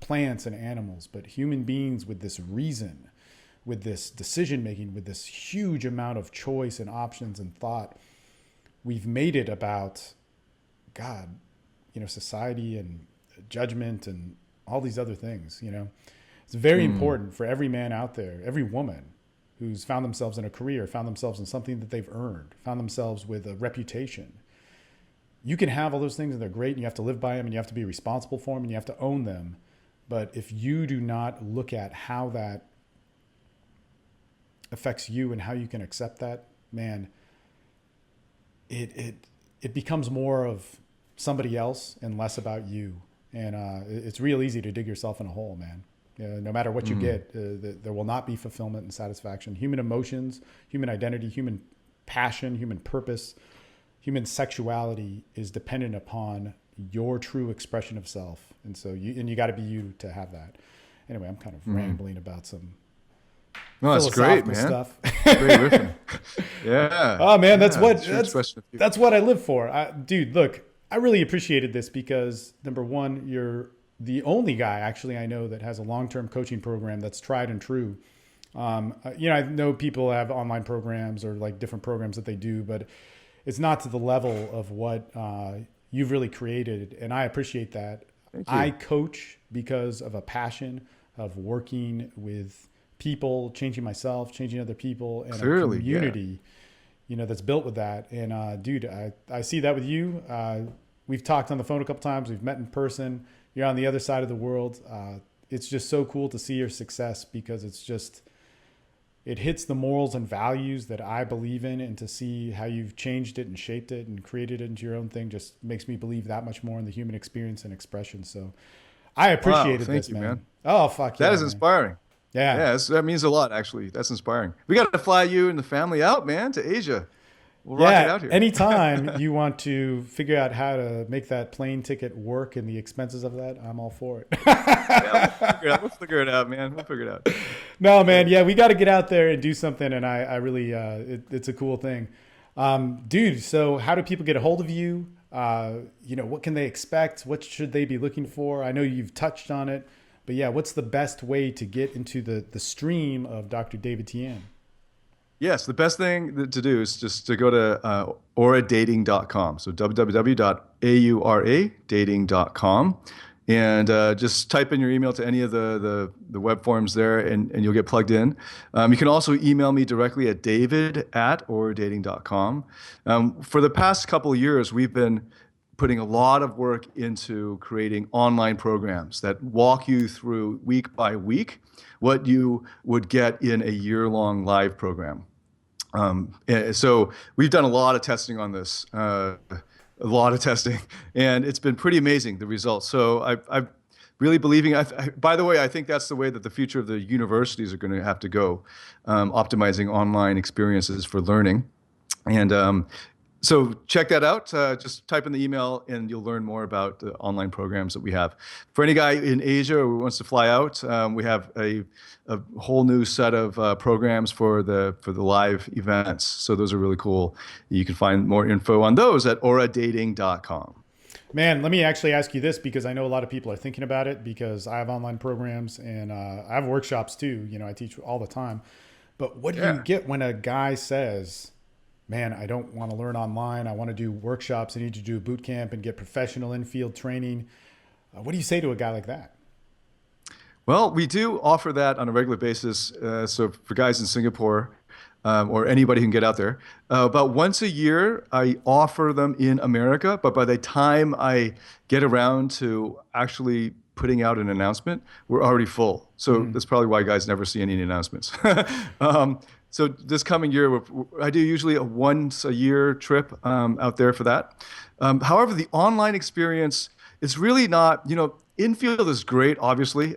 plants and animals, but human beings with this reason, with this decision making, with this huge amount of choice and options and thought, we've made it about God, society and judgment and all these other things. It's very important for every man out there, every woman who's found themselves in a career, found themselves in something that they've earned, found themselves with a reputation. You can have all those things and they're great and you have to live by them and you have to be responsible for them and you have to own them. But if you do not look at how that affects you and how you can accept that, man, it becomes more of somebody else and less about you. And it's real easy to dig yourself in a hole, man. No matter what you get, there will not be fulfillment and satisfaction. Human emotions, human identity, human passion, human purpose, human sexuality is dependent upon your true expression of self. And so you got to be you to have that. Anyway, I'm kind of rambling about some philosophical stuff. Great riffing. Yeah. Oh man, that's what I live for. Dude, look, I really appreciated this because number one, you're the only guy actually I know that has a long-term coaching program that's tried and true. I know people have online programs or like different programs that they do, but it's not to the level of what you've really created. And I appreciate that. I coach because of a passion of working with people, changing myself, changing other people, and a community, that's built with that. And dude, I see that with you. We've talked on the phone a couple times. We've met in person. You're on the other side of the world. It's just so cool to see your success because it's just, it hits the morals and values that I believe in, and to see how you've changed it and shaped it and created it into your own thing just makes me believe that much more in the human experience and expression. So I appreciated Thank this, you, man. man. Oh, fuck That yeah, is man. inspiring. Yeah. Yeah, that means a lot, actually. That's inspiring. We got to fly you and the family out, man, to Asia. We'll rock it Yeah. out here. Anytime you want to figure out how to make that plane ticket work and the expenses of that, I'm all for it. Yeah, we'll figure it out. We'll figure it out, man. We'll figure it out. No, Yeah. man. Yeah, we got to get out there and do something. And I really, it's a cool thing. Dude, so how do people get a hold of you? What can they expect? What should they be looking for? I know you've touched on it, but yeah, what's the best way to get into the stream of Dr. David Tian? Yes, the best thing to do is just to go to auradating.com. So www.auradating.com. And just type in your email to any of the web forms there, and you'll get plugged in. You can also email me directly at david@auradating.com. For the past couple of years, we've been putting a lot of work into creating online programs that walk you through week by week what you would get in a year-long live program. So we've done a lot of testing on this, a lot of testing, and it's been pretty amazing, the results. So I'm really believing, by the way, I think that's the way that the future of the universities are going to have to go, optimizing online experiences for learning. And so check that out. Just type in the email and you'll learn more about the online programs that we have. For any guy in Asia who wants to fly out, we have a whole new set of programs for the live events. So those are really cool. You can find more info on those at auradating.com. Man, let me actually ask you this, because I know a lot of people are thinking about it, because I have online programs and I have workshops too. I teach all the time. But what do you get when a guy says, man, I don't want to learn online. I want to do workshops. I need to do a boot camp and get professional in-field training. What do you say to a guy like that? Well, we do offer that on a regular basis. So for guys in Singapore, or anybody who can get out there, about once a year, I offer them in America. But by the time I get around to actually putting out an announcement, we're already full. So that's probably why guys never see any announcements. So this coming year, I do usually a once a year trip out there for that. However, the online experience is really not, infield is great, obviously,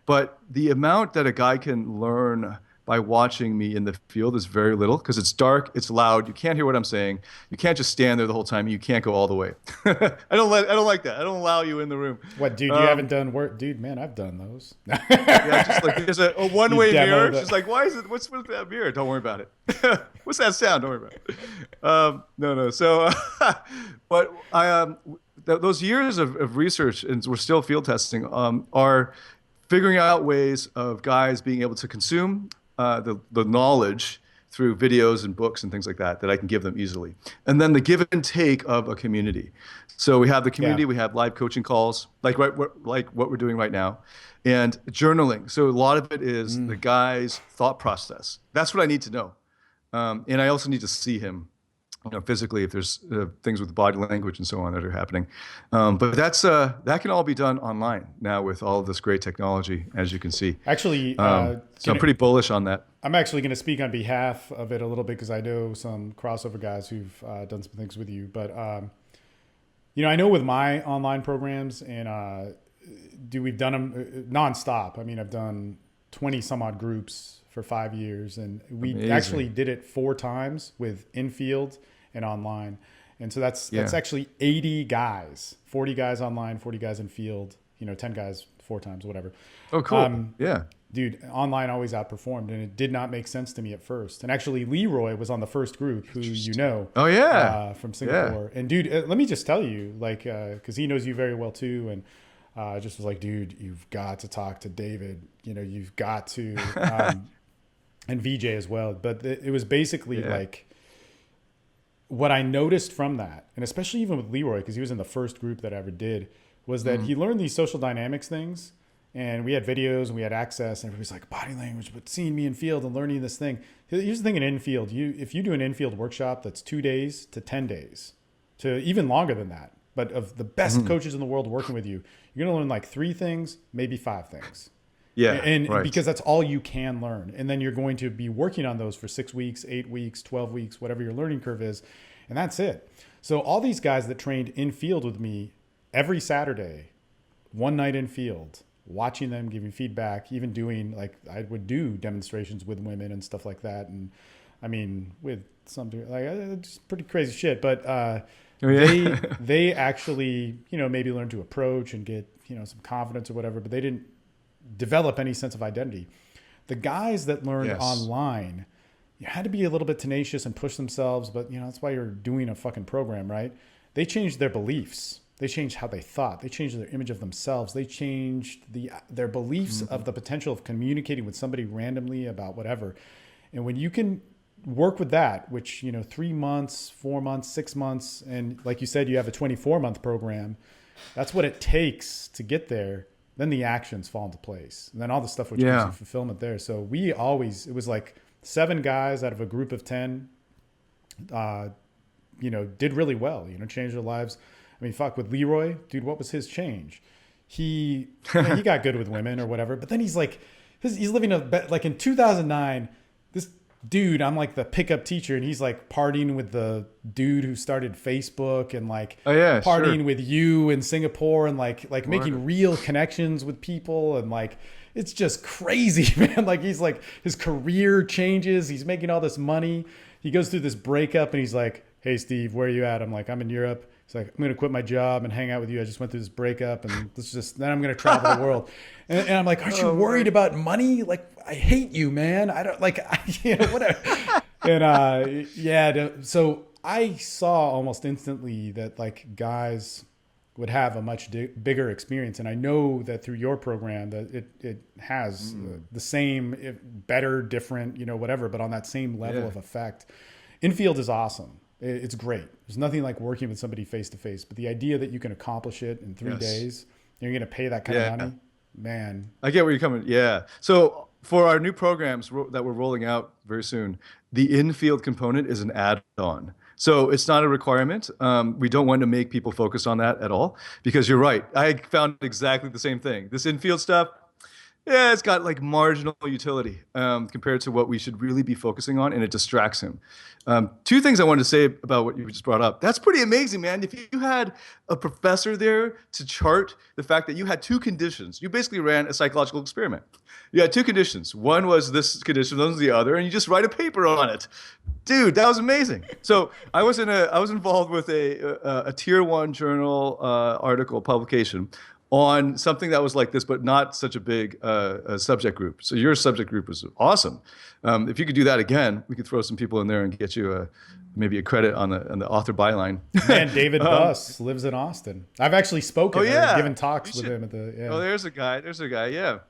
but the amount that a guy can learn by watching me in the field is very little, because it's dark, it's loud, you can't hear what I'm saying, you can't just stand there the whole time, you can't go all the way. I don't like that. I don't allow you in the room. What, dude? You haven't done work, dude? Man, I've done those. Yeah, just like there's a one-way mirror. The... Just like, why is it? What's with that mirror? Don't worry about it. What's that sound? Don't worry about it. No. So, but those years of research, and we're still field testing, are figuring out ways of guys being able to consume the knowledge through videos and books and things like that I can give them easily. And then the give and take of a community. So we have the community, we have live coaching calls, like what we're doing right now, and journaling. So a lot of it is the guy's thought process. That's what I need to know. And I also need to see him, physically, if there's things with body language and so on that are happening. But that can all be done online now with all of this great technology, as you can see. Actually, so I'm pretty bullish on that. I'm actually going to speak on behalf of it a little bit, because I know some crossover guys who've done some things with you. But, I know with my online programs, and we've done them nonstop. I mean, I've done 20 some odd groups for 5 years, and we actually did it 4 times with infield and online. And so that's actually 80 guys, 40 guys online, 40 guys in field, 10 guys 4 times, whatever. Oh, cool. Dude, online always outperformed, and it did not make sense to me at first. And actually, Leroy was on the first group, who Oh, yeah. from Singapore. Yeah. And dude, let me just tell you, because he knows you very well too, and just was like, dude, you've got to talk to David. You've got to, and VJ as well. But it was basically like, what I noticed from that, and especially even with Leroy, because he was in the first group that I ever did, was that he learned these social dynamics things. And we had videos and we had access, and everybody's like, body language, but seeing me in field and learning this thing. Here's the thing in infield, if you do an infield workshop that's 2 days to 10 days, to even longer than that, but of the best coaches in the world working with you, you're going to learn like 3 things, maybe 5 things. Yeah, And right. because that's all you can learn. And then you're going to be working on those for 6 weeks, 8 weeks, 12 weeks, whatever your learning curve is. And that's it. So all these guys that trained in field with me every Saturday, one night in field, watching them, giving feedback, even doing like I would do demonstrations with women and stuff like that. And I mean, with something like it's pretty crazy shit, but Oh, yeah. they actually, you know, maybe learn to approach and get, you know, some confidence or whatever, but they didn't develop any sense of identity. The guys that learned Yes. online, you had to be a little bit tenacious and push themselves, but you know, that's why you're doing a fucking program, right? They changed their beliefs. They changed how they thought. They changed their image of themselves. They changed their beliefs of the potential of communicating with somebody randomly about whatever. And when you can work with that, which, you know, 3 months, 4 months, 6 months, and like you said, you have a 24-month program, that's what it takes to get there. Then the actions fall into place. And then all the stuff which gives you fulfillment there. So it was like 7 guys out of a group of 10, you know, did really well, you know, changed their lives. I mean, fuck, with Leroy, dude, what was his change? He got good with women or whatever, but then he's like, he's living like in 2009, this dude, I'm like the pickup teacher, and he's like partying with the dude who started Facebook and like partying with you in Singapore and like making real connections with people. And like, it's just crazy, man. Like his career changes. He's making all this money. He goes through this breakup and he's like, hey, Steve, where are you at? I'm like, I'm in Europe. He's like, I'm going to quit my job and hang out with you. I just went through this breakup and then I'm going to travel the world. And I'm like, aren't you worried about money? Like, I hate you, man. I don't like, you know, whatever. And so I saw almost instantly that like guys would have a much bigger experience. And I know that through your program that it has the same, better, different, you know, whatever, but on that same level of effect. Infield is awesome. It's great. There's nothing like working with somebody face to face, but the idea that you can accomplish it in 3 days, and you're going to pay that kind of money, man. I get where you're coming. Yeah. So for our new programs that we're rolling out very soon, the in-field component is an add-on. So it's not a requirement. We don't want to make people focus on that at all, because you're right. I found exactly the same thing. This in-field stuff, yeah, it's got like marginal utility compared to what we should really be focusing on, and it distracts him. 2 things I wanted to say about what you just brought up. That's pretty amazing, man. If you had a professor there to chart the fact that you had 2 conditions, you basically ran a psychological experiment. You had 2 conditions. One was this condition, one was the other, and you just write a paper on it. Dude, that was amazing. So I was involved with a tier 1 journal article publication on something that was like this, but not such a big subject group. So your subject group was awesome. If you could do that again, we could throw some people in there and get you maybe a credit on the author byline. Man, David Buss lives in Austin. I've actually spoken given talks with him at the. Yeah. Oh, there's a guy. Yeah.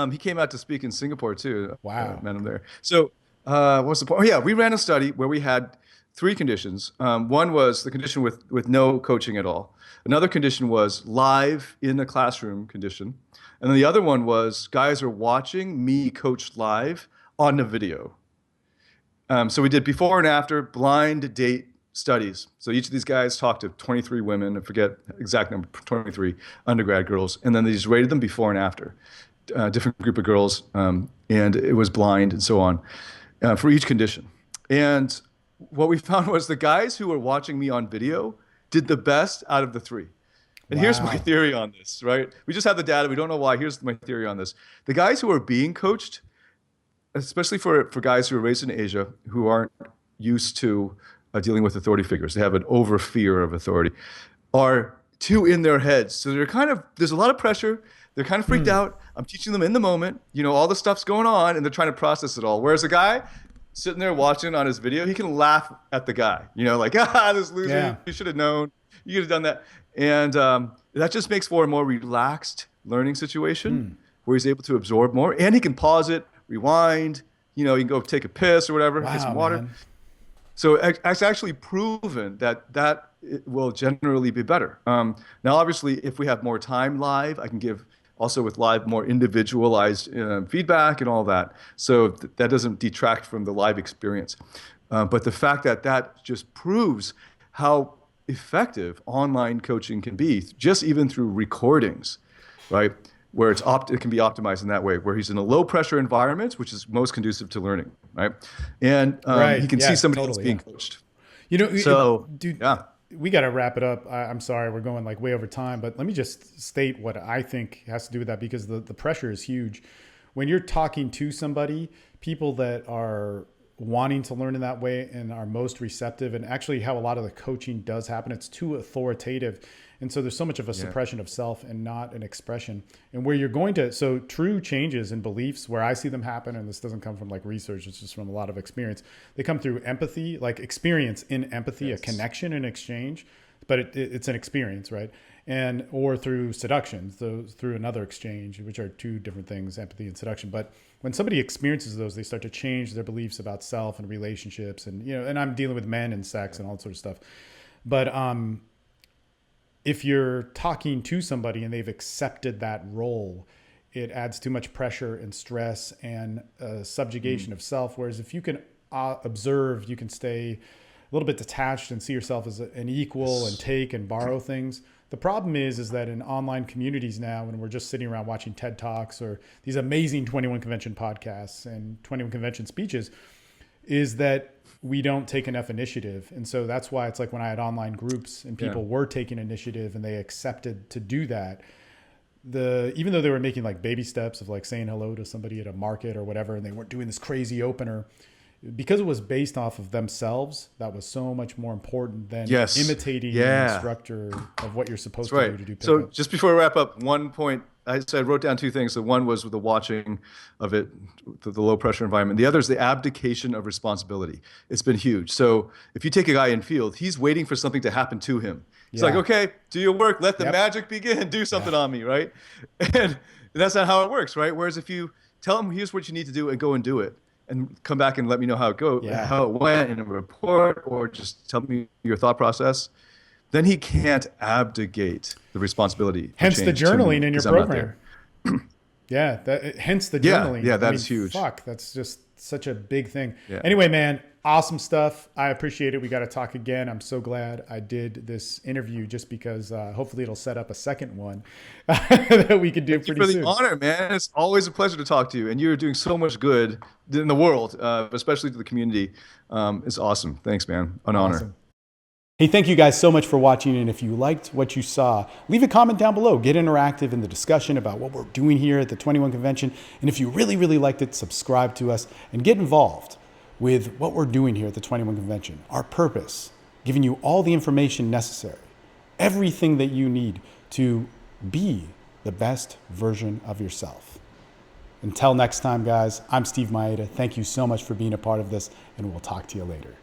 He came out to speak in Singapore too. Wow. Met him there. So what's the point? Oh yeah, we ran a study where we had 3 conditions. One was the condition with no coaching at all. Another condition was live in the classroom condition. And then the other one was guys are watching me coach live on the video. So we did before and after blind date studies. So each of these guys talked to 23 women, I forget exact number, 23 undergrad girls. And then they just rated them before and after. Different group of girls. And it was blind and so on for each condition. And what we found was the guys who were watching me on video did the best out of the 3. And here's my theory on this, right? We just have the data. We don't know why. Here's my theory on this. The guys who are being coached, especially for guys who are raised in Asia, who aren't used to dealing with authority figures, they have an over fear of authority, are too in their heads. So there's a lot of pressure. They're kind of freaked out. I'm teaching them in the moment. You know, all the stuff's going on, and they're trying to process it all. Whereas a guy sitting there watching on his video, he can laugh at the guy, you know, like, this loser, you should have known, you could have done that. And that just makes for a more relaxed learning situation where he's able to absorb more, and he can pause it, rewind, you know, he can go take a piss or whatever, get some water. Man. So it's actually proven that it will generally be better. Now, obviously, if we have more time live, I can give also with live more individualized feedback and all that. So that doesn't detract from the live experience. But the fact that just proves how effective online coaching can be, just even through recordings, right? where it can be optimized in that way, where he's in a low pressure environment, which is most conducive to learning, right? And he Right. can see Yeah, somebody else totally. being Yeah. coached. You know, So dude, yeah, we got to wrap it up. I'm sorry, we're going like way over time, but let me just state what I think has to do with that, because the pressure is huge. When you're talking to somebody, people that are wanting to learn in that way and are most receptive, and actually how a lot of the coaching does happen, it's too authoritative. And so there's so much of a suppression of self and not an expression. And where you're going to, so true changes in beliefs, where I see them happen, and this doesn't come from like research, it's just from a lot of experience. They come through empathy, like experience in empathy, a connection and exchange, but it's an experience, right? And, or through seduction, so through another exchange, which are two different things, empathy and seduction. But when somebody experiences those, they start to change their beliefs about self and relationships. And, and I'm dealing with men and sex and all that sort of stuff. But, if you're talking to somebody and they've accepted that role, it adds too much pressure and stress and subjugation of self. Whereas if you can observe, you can stay a little bit detached and see yourself as an equal and take and borrow things. The problem is that in online communities now, when we're just sitting around watching TED Talks or these amazing 21 Convention podcasts and 21 Convention speeches, is that we don't take enough initiative. And so that's why it's like when I had online groups and people were taking initiative and they accepted to do that, even though they were making like baby steps of like saying hello to somebody at a market or whatever, and they weren't doing this crazy opener, because it was based off of themselves, that was so much more important than imitating an instructor of what you're supposed to do to do pickup. So just before we wrap up, one point, I wrote down two things. The one was with the watching of it, the low pressure environment. The other is the abdication of responsibility. It's been huge. So if you take a guy in field, he's waiting for something to happen to him. He's like, okay, do your work, let the magic begin, do something on me, right? And that's not how it works, right? Whereas if you tell him, here's what you need to do and go and do it, and come back and let me know how it went in a report, or just tell me your thought process, then he can't abdicate the responsibility. Hence the journaling in your program. Hence the journaling. Yeah, that is huge. That's just such a big thing. Yeah. Anyway, man, awesome stuff. I appreciate it. We got to talk again. I'm so glad I did this interview, just because hopefully it'll set up a second one that we could do pretty soon. Thank you for the honor, man. It's always a pleasure to talk to you, and you're doing so much good in the world, especially to the community. It's awesome. Thanks, man. An honor. Hey, thank you guys so much for watching. And if you liked what you saw, leave a comment down below. Get interactive in the discussion about what we're doing here at the 21 Convention. And if you really, really liked it, subscribe to us and get involved with what we're doing here at the 21 Convention. Our purpose, giving you all the information necessary, everything that you need to be the best version of yourself. Until next time, guys, I'm Steve Maeda. Thank you so much for being a part of this, and we'll talk to you later.